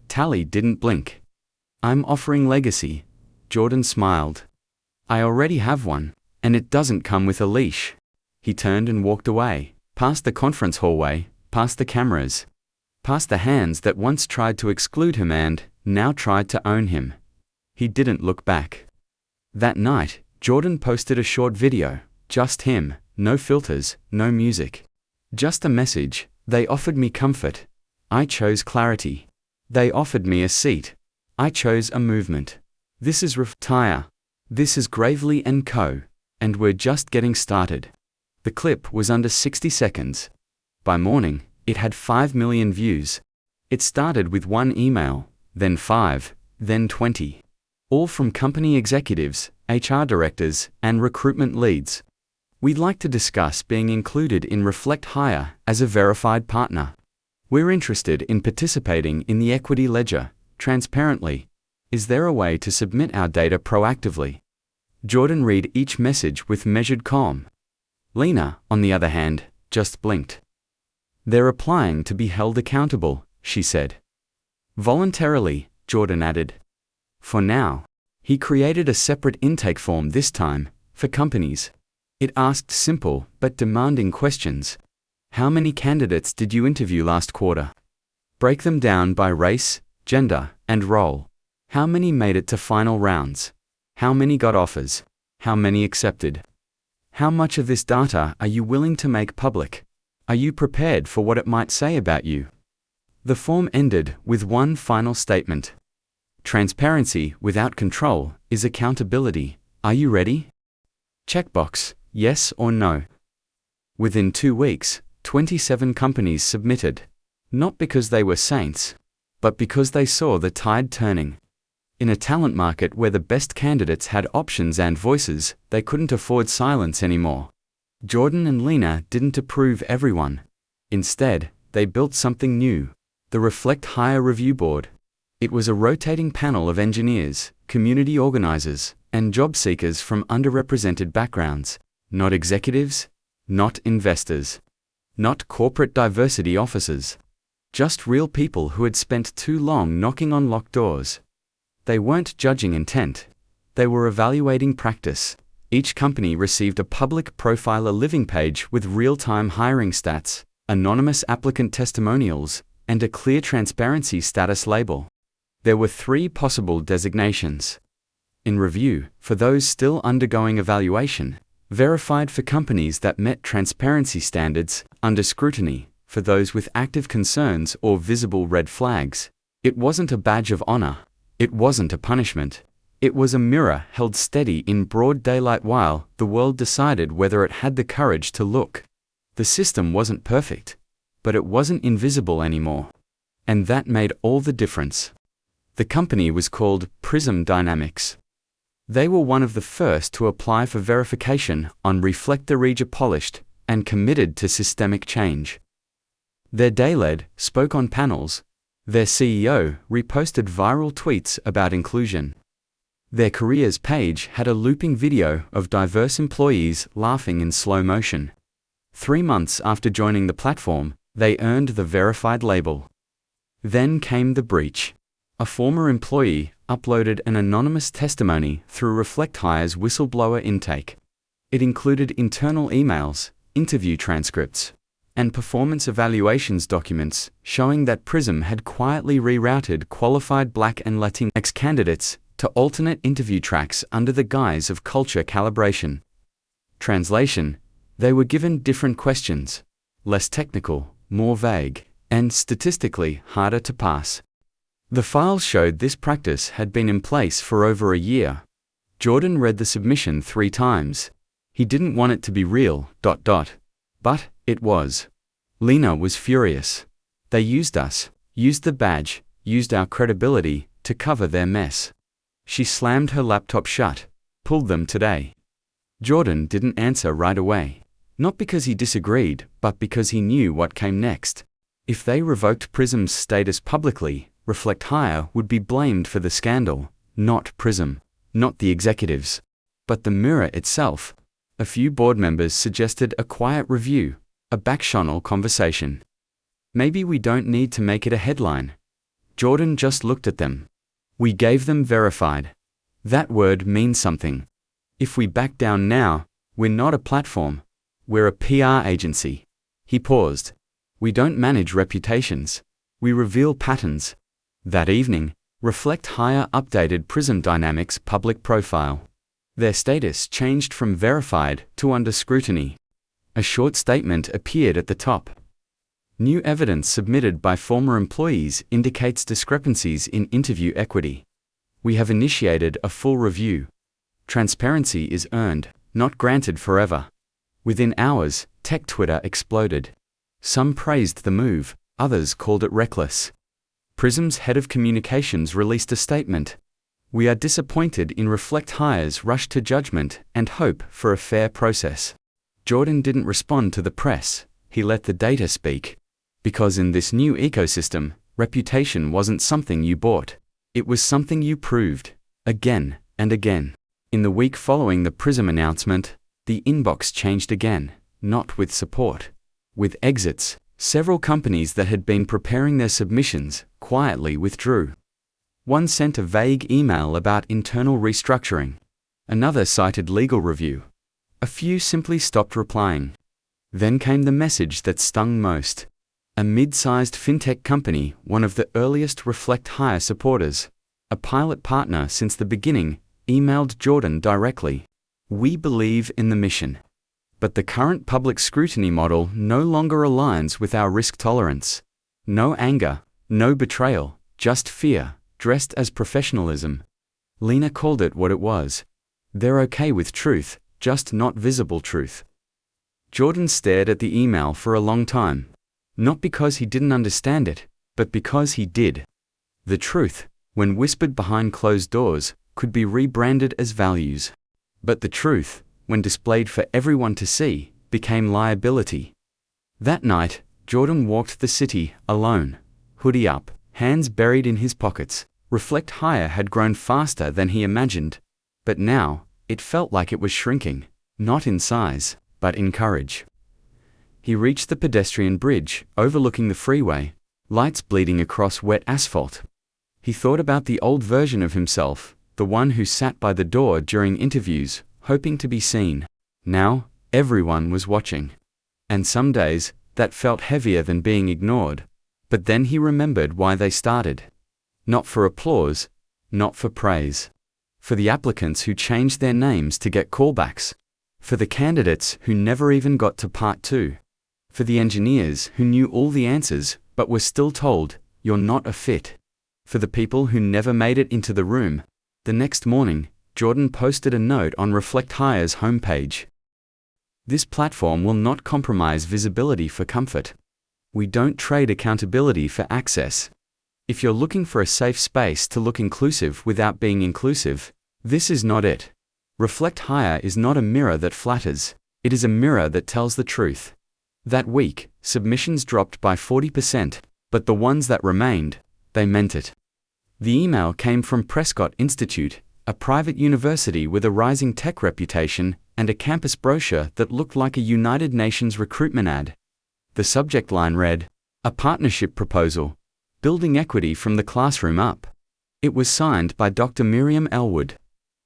Talley didn't blink. "I'm offering legacy." Jordan smiled. "I already have one, and it doesn't come with a leash." He turned and walked away, past the conference hallway, past the cameras, past the hands that once tried to exclude him and now tried to own him. He didn't look back. That night, Jordan posted a short video, just him, no filters, no music. Just a message: "They offered me comfort. I chose clarity. They offered me a seat. I chose a movement. This is Retire. This is Gravely & Co. And we're just getting started." The clip was under 60 seconds. By morning, it had 5 million views. It started with one email, then 5, then 20. All from company executives, HR directors, and recruitment leads. "We'd like to discuss being included in Reflect Hire as a verified partner. We're interested in participating in the equity ledger, transparently. Is there a way to submit our data proactively?" Jordan read each message with measured calm. Lena, on the other hand, just blinked. "They're applying to be held accountable," she said. "Voluntarily," Jordan added. For now. He created a separate intake form this time, for companies. It asked simple but demanding questions. How many candidates did you interview last quarter? Break them down by race, gender, and role. How many made it to final rounds? How many got offers? How many accepted? How much of this data are you willing to make public? Are you prepared for what it might say about you? The form ended with one final statement. Transparency without control is accountability. Are you ready? Checkbox, yes or no. Within 2 weeks, 27 companies submitted. Not because they were saints, but because they saw the tide turning. In a talent market where the best candidates had options and voices, they couldn't afford silence anymore. Jordan and Lena didn't approve everyone. Instead, they built something new, the Reflect Hire Review Board. It was a rotating panel of engineers, community organizers, and job seekers from underrepresented backgrounds, not executives, not investors, not corporate diversity officers. Just real people who had spent too long knocking on locked doors. They weren't judging intent. They were evaluating practice. Each company received a public profiler living page with real-time hiring stats, anonymous applicant testimonials, and a clear transparency status label. There were 3 possible designations. In review, for those still undergoing evaluation. Verified for companies that met transparency standards. Under scrutiny, for those with active concerns or visible red flags. It wasn't a badge of honor. It wasn't a punishment. It was a mirror held steady in broad daylight while the world decided whether it had the courage to look. The system wasn't perfect, but it wasn't invisible anymore. And that made all the difference. The company was called Prism Dynamics. They were one of the first to apply for verification on Reflector Regia Polished and committed to systemic change. Their day-led spoke on panels. Their CEO reposted viral tweets about inclusion. Their careers page had a looping video of diverse employees laughing in slow motion. 3 months after joining the platform, they earned the verified label. Then came the breach. A former employee uploaded an anonymous testimony through Reflect Hire's whistleblower intake. It included internal emails, interview transcripts, and performance evaluations documents showing that Prism had quietly rerouted qualified Black and Latinx candidates to alternate interview tracks under the guise of culture calibration. Translation: they were given different questions, less technical, more vague, and statistically harder to pass. The files showed this practice had been in place for over a year. Jordan read the submission 3 times. He didn't want it to be real, but it was. Lena was furious. They used us, used the badge, used our credibility to cover their mess. She slammed her laptop shut, pulled them today. Jordan didn't answer right away. Not because he disagreed, but because he knew what came next. If they revoked Prism's status publicly, Reflect Hire would be blamed for the scandal, not Prism, not the executives, but the mirror itself. A few board members suggested a quiet review, a back-channel conversation. Maybe we don't need to make it a headline. Jordan just looked at them. We gave them verified. That word means something. If we back down now, we're not a platform. We're a PR agency. He paused. We don't manage reputations. We reveal patterns. That evening, Reflect Hire updated Prism Dynamics' public profile. Their status changed from verified to under scrutiny. A short statement appeared at the top. New evidence submitted by former employees indicates discrepancies in interview equity. We have initiated a full review. Transparency is earned, not granted forever. Within hours, tech Twitter exploded. Some praised the move, others called it reckless. Prism's head of communications released a statement. We are disappointed in Reflect Hire's rush to judgment and hope for a fair process. Jordan didn't respond to the press. He let the data speak. Because in this new ecosystem, reputation wasn't something you bought. It was something you proved, again and again. In the week following the Prism announcement, the inbox changed again, not with support. With exits, several companies that had been preparing their submissions quietly withdrew. One sent a vague email about internal restructuring. Another cited legal review. A few simply stopped replying. Then came the message that stung most. A mid-sized fintech company, one of the earliest Reflect Hire supporters, a pilot partner since the beginning, emailed Jordan directly. We believe in the mission. But the current public scrutiny model no longer aligns with our risk tolerance. No anger, no betrayal, just fear, dressed as professionalism. Lena called it what it was. They're okay with truth, just not visible truth. Jordan stared at the email for a long time. Not because he didn't understand it, but because he did. The truth, when whispered behind closed doors, could be rebranded as values. But the truth, when displayed for everyone to see, became liability. That night, Jordan walked the city, alone, hoodie up, hands buried in his pockets. Reflect Hire had grown faster than he imagined. But now, it felt like it was shrinking, not in size, but in courage. He reached the pedestrian bridge, overlooking the freeway, lights bleeding across wet asphalt. He thought about the old version of himself, the one who sat by the door during interviews, hoping to be seen. Now, everyone was watching. And some days, that felt heavier than being ignored. But then he remembered why they started. Not for applause, not for praise. For the applicants who changed their names to get callbacks. For the candidates who never even got to part 2. For the engineers who knew all the answers but were still told, "You're not a fit." For the people who never made it into the room. The next morning, Jordan posted a note on Reflect Hire's homepage. This platform will not compromise visibility for comfort. We don't trade accountability for access. If you're looking for a safe space to look inclusive without being inclusive, this is not it. Reflect Hire is not a mirror that flatters. It is a mirror that tells the truth. That week, submissions dropped by 40%, but the ones that remained, they meant it. The email came from Prescott Institute, a private university with a rising tech reputation, and a campus brochure that looked like a United Nations recruitment ad. The subject line read, "A partnership proposal, building equity from the classroom up." It was signed by Dr. Miriam Elwood,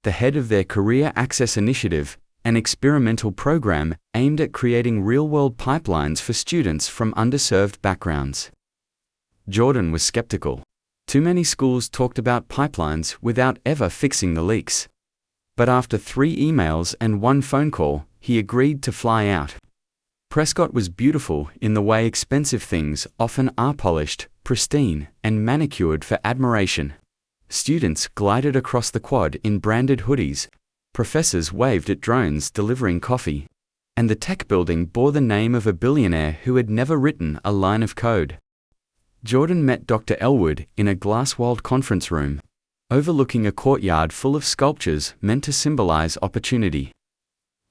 the head of their Career Access Initiative, an experimental program aimed at creating real-world pipelines for students from underserved backgrounds. Jordan was skeptical. Too many schools talked about pipelines without ever fixing the leaks. But after 3 emails and 1 phone call, he agreed to fly out. Prescott was beautiful in the way expensive things often are, polished, pristine, and manicured for admiration. Students glided across the quad in branded hoodies. Professors waved at drones delivering coffee. And the tech building bore the name of a billionaire who had never written a line of code. Jordan met Dr. Elwood in a glass-walled conference room, overlooking a courtyard full of sculptures meant to symbolize opportunity.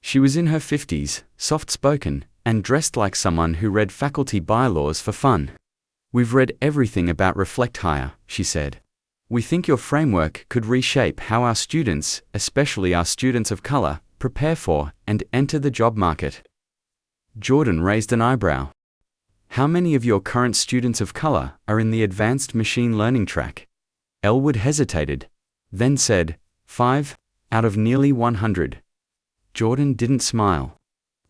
She was in her 50s, soft-spoken, and dressed like someone who read faculty bylaws for fun. "We've read everything about Reflect Hire," she said. "We think your framework could reshape how our students, especially our students of color, prepare for and enter the job market." Jordan raised an eyebrow. "How many of your current students of color are in the advanced machine learning track?" Elwood hesitated, then said, 5 out of nearly 100. Jordan didn't smile.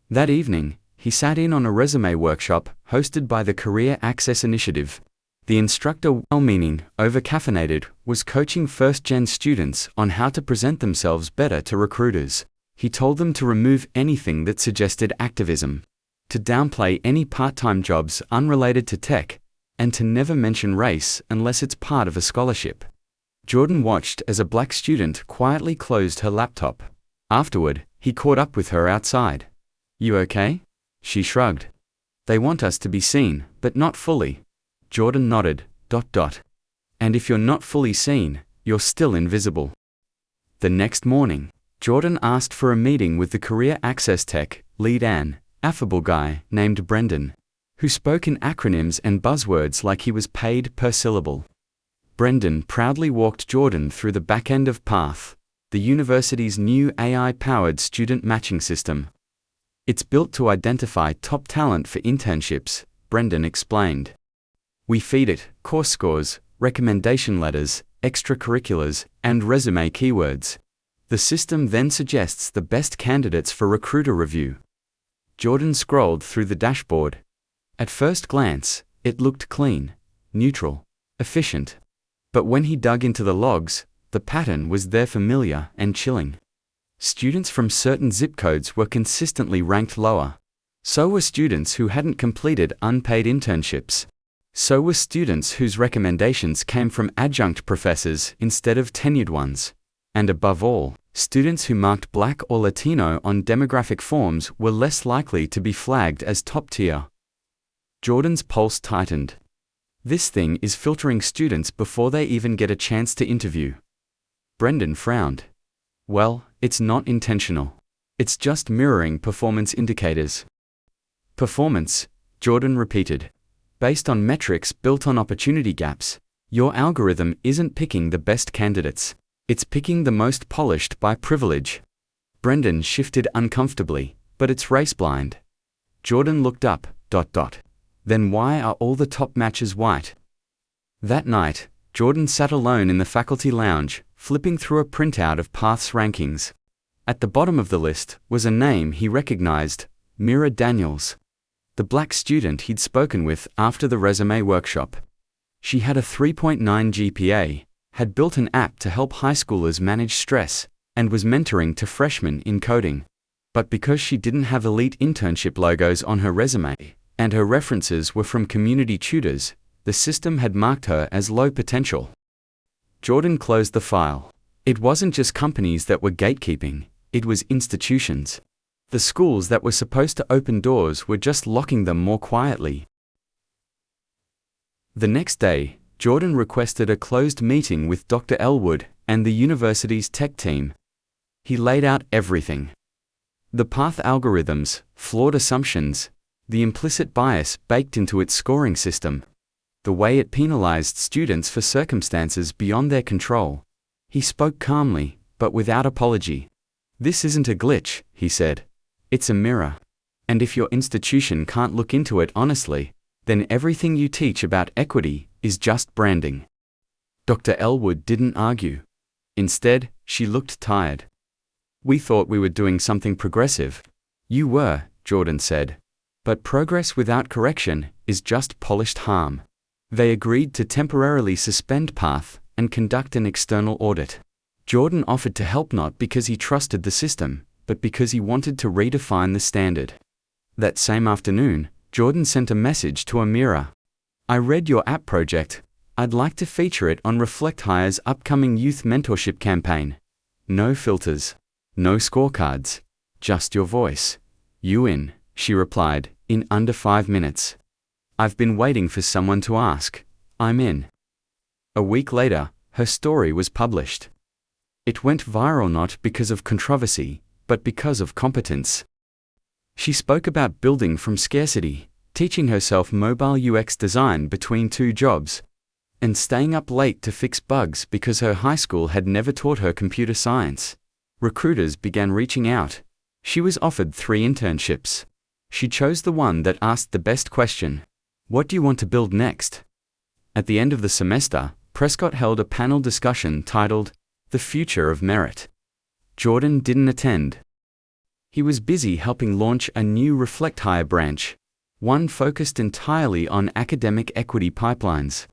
That evening, he sat in on a résumé workshop hosted by the Career Access Initiative. The instructor, well-meaning, over-caffeinated, was coaching first-gen students on how to present themselves better to recruiters. He told them to remove anything that suggested activism, to downplay any part-time jobs unrelated to tech, and to never mention race unless it's part of a scholarship. Jordan watched as a black student quietly closed her laptop. Afterward, he caught up with her outside. "You okay?" She shrugged. "They want us to be seen, but not fully." Jordan nodded, ... "And if you're not fully seen, you're still invisible." The next morning, Jordan asked for a meeting with the Career Access Tech lead, an affable guy named Brendan, who spoke in acronyms and buzzwords like he was paid per syllable. Brendan proudly walked Jordan through the back end of Path, the university's new AI-powered student matching system. "It's built to identify top talent for internships," Brendan explained. "We feed it course scores, recommendation letters, extracurriculars, and résumé keywords. The system then suggests the best candidates for recruiter review." Jordan scrolled through the dashboard. At first glance, it looked clean, neutral, efficient. But when he dug into the logs, the pattern was there, familiar and chilling. Students from certain zip codes were consistently ranked lower. So were students who hadn't completed unpaid internships. So were students whose recommendations came from adjunct professors instead of tenured ones. And above all, students who marked Black or Latino on demographic forms were less likely to be flagged as top tier. Jordan's pulse tightened. This thing is filtering students before they even get a chance to interview. Brendan frowned. "Well, it's not intentional. It's just mirroring performance indicators." "Performance," Jordan repeated. "Based on metrics built on opportunity gaps. Your algorithm isn't picking the best candidates. It's picking the most polished by privilege." Brendan shifted uncomfortably, "But it's race-blind." Jordan looked up, ... "Then why are all the top matches white?" That night, Jordan sat alone in the faculty lounge, flipping through a printout of Path's rankings. At the bottom of the list was a name he recognized, Mira Daniels, the black student he'd spoken with after the résumé workshop. She had a 3.9 GPA, had built an app to help high schoolers manage stress, and was mentoring to freshmen in coding. But because she didn't have elite internship logos on her resume, and her references were from community tutors, the system had marked her as low potential. Jordan closed the file. It wasn't just companies that were gatekeeping, it was institutions. The schools that were supposed to open doors were just locking them more quietly. The next day, Jordan requested a closed meeting with Dr. Elwood and the university's tech team. He laid out everything. The path algorithms, flawed assumptions, the implicit bias baked into its scoring system, the way it penalized students for circumstances beyond their control. He spoke calmly, but without apology. "This isn't a glitch," he said. "It's a mirror. And if your institution can't look into it honestly, then everything you teach about equity is just branding." Dr. Elwood didn't argue. Instead, she looked tired. "We thought we were doing something progressive." "You were," Jordan said. "But progress without correction is just polished harm." They agreed to temporarily suspend Path and conduct an external audit. Jordan offered to help not because he trusted the system, but because he wanted to redefine the standard. That same afternoon, Jordan sent a message to Amira. "I read your app project. I'd like to feature it on Reflect Hire's upcoming youth mentorship campaign. No filters. No scorecards. Just your voice." "You in?" she replied, in under 5 minutes. "I've been waiting for someone to ask. I'm in." A week later, her story was published. It went viral not because of controversy, but because of competence. She spoke about building from scarcity, teaching herself mobile UX design between 2 jobs, and staying up late to fix bugs because her high school had never taught her computer science. Recruiters began reaching out. She was offered 3 internships. She chose the one that asked the best question: "What do you want to build next?" At the end of the semester, Prescott held a panel discussion titled, "The Future of Merit." Jordan didn't attend. He was busy helping launch a new Reflect Hire branch, one focused entirely on academic equity pipelines,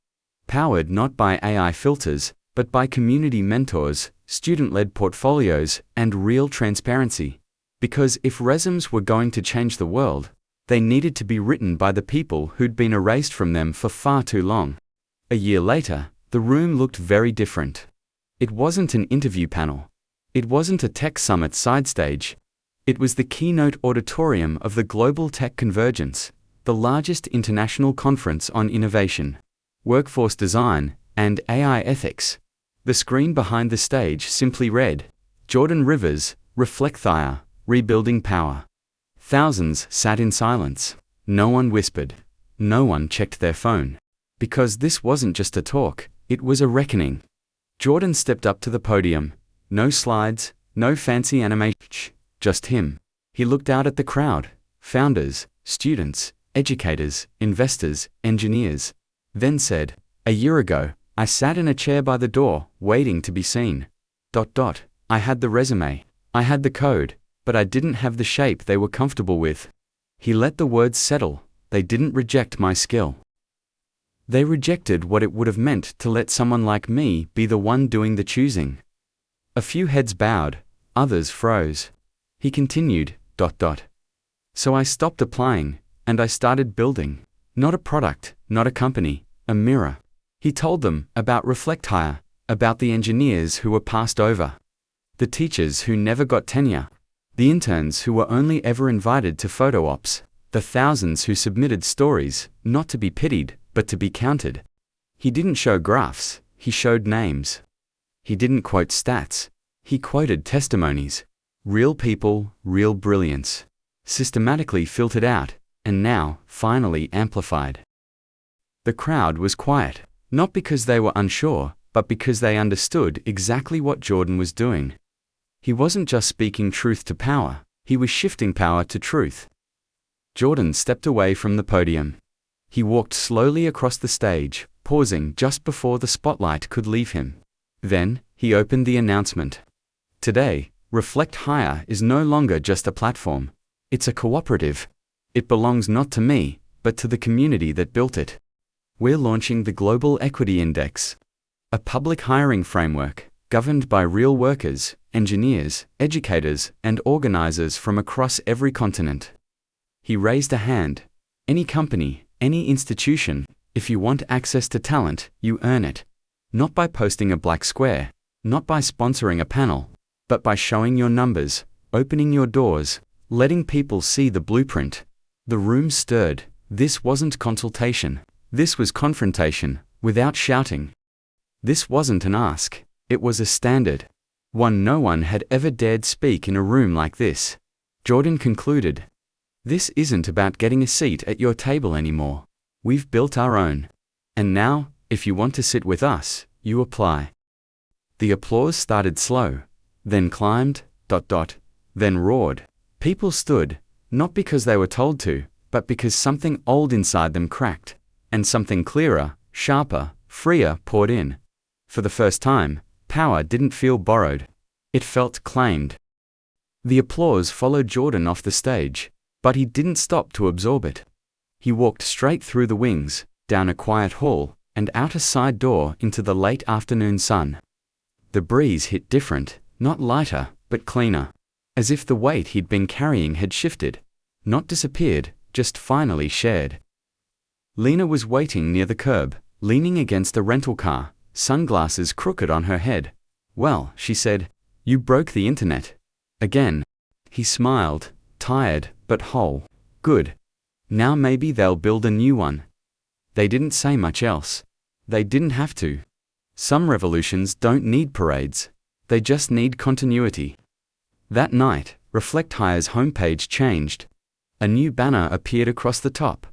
powered not by AI filters, but by community mentors, student-led portfolios, and real transparency. Because if resumes were going to change the world, they needed to be written by the people who'd been erased from them for far too long. A year later, the room looked very different. It wasn't an interview panel. It wasn't a tech summit side stage. It was the keynote auditorium of the Global Tech Convergence, the largest international conference on innovation, workforce design, and AI ethics. The screen behind the stage simply read, "Jordan Rivers, Reflect Hire, Rebuilding Power." Thousands sat in silence. No one whispered. No one checked their phone. Because this wasn't just a talk, it was a reckoning. Jordan stepped up to the podium. No slides, no fancy animation, just him. He looked out at the crowd, founders, students, educators, investors, engineers, then said, "A year ago, I sat in a chair by the door, waiting to be seen. I had the resume, I had the code, but I didn't have the shape they were comfortable with." He let the words settle. "They didn't reject my skill. They rejected what it would have meant to let someone like me be the one doing the choosing." A few heads bowed, others froze. He continued, "So I stopped applying, and I started building. Not a product, not a company, a mirror." He told them about Reflect Hire, about the engineers who were passed over, the teachers who never got tenure, the interns who were only ever invited to photo ops, the thousands who submitted stories, not to be pitied, but to be counted. He didn't show graphs, he showed names. He didn't quote stats, he quoted testimonies. Real people, real brilliance. Systematically filtered out, and now, finally amplified. The crowd was quiet, not because they were unsure, but because they understood exactly what Jordan was doing. He wasn't just speaking truth to power, he was shifting power to truth. Jordan stepped away from the podium. He walked slowly across the stage, pausing just before the spotlight could leave him. Then, he opened the announcement. "Today, Reflect Hire is no longer just a platform. It's a cooperative. It belongs not to me, but to the community that built it. We're launching the Global Equity Index. A public hiring framework, governed by real workers, engineers, educators, and organizers from across every continent. He raised a hand. Any company, any institution, if you want access to talent, you earn it. Not by posting a black square, not by sponsoring a panel, but by showing your numbers, opening your doors, letting people see the blueprint. The room stirred. This wasn't consultation. This was confrontation, without shouting. This wasn't an ask. It was a standard. One no one had ever dared speak in a room like this. Jordan concluded. This isn't about getting a seat at your table anymore. We've built our own. And now, if you want to sit with us, you apply. The applause started slow, then climbed, then roared. People stood, not because they were told to, but because something old inside them cracked, and something clearer, sharper, freer poured in. For the first time, power didn't feel borrowed. It felt claimed. The applause followed Jordan off the stage, but he didn't stop to absorb it. He walked straight through the wings, down a quiet hall, and out a side door into the late afternoon sun. The breeze hit different, not lighter, but cleaner, as if the weight he'd been carrying had shifted, not disappeared, just finally shared. Lena was waiting near the curb, leaning against a rental car, sunglasses crooked on her head. Well, she said, you broke the internet. Again. He smiled, tired, but whole. Good. Now maybe they'll build a new one. They didn't say much else. They didn't have to. Some revolutions don't need parades. They just need continuity. That night, Reflect Hire's homepage changed. A new banner appeared across the top.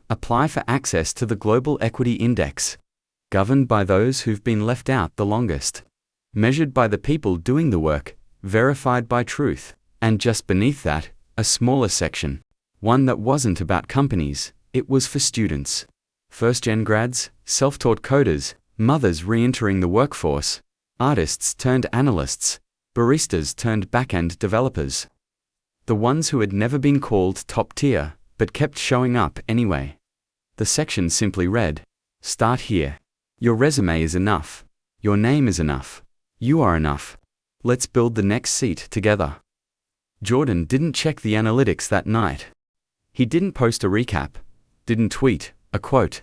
Apply for access to the Global Equity Index. Governed by those who've been left out the longest. Measured by the people doing the work, verified by truth. And just beneath that, a smaller section. One that wasn't about companies, it was for students. First-gen grads, self-taught coders, mothers re-entering the workforce, artists turned analysts, baristas turned back-end developers. The ones who had never been called top tier, but kept showing up anyway. The section simply read, start here. Your resume is enough. Your name is enough. You are enough. Let's build the next seat together. Jordan didn't check the analytics that night. He didn't post a recap, didn't tweet a quote.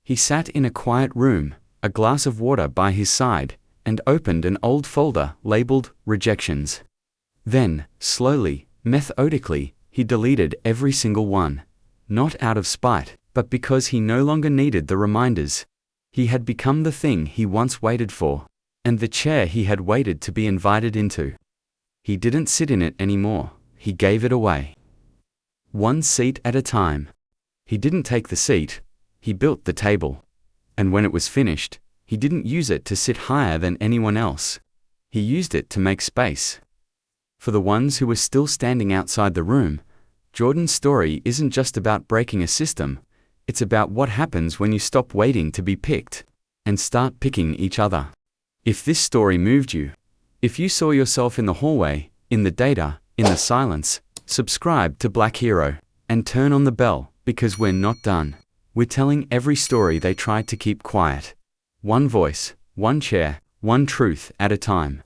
He sat in a quiet room, a glass of water by his side, and opened an old folder labeled Rejections. Then, slowly, methodically, he deleted every single one. Not out of spite, but because he no longer needed the reminders. He had become the thing he once waited for, and the chair he had waited to be invited into. He didn't sit in it anymore, he gave it away. One seat at a time. He didn't take the seat, he built the table. And when it was finished, he didn't use it to sit higher than anyone else. He used it to make space. For the ones who were still standing outside the room, Jordan's story isn't just about breaking a system, it's about what happens when you stop waiting to be picked, and start picking each other. If this story moved you, if you saw yourself in the hallway, in the data, in the silence, subscribe to Black Hero, and turn on the bell, because we're not done. We're telling every story they tried to keep quiet. One voice, one chair, one truth at a time.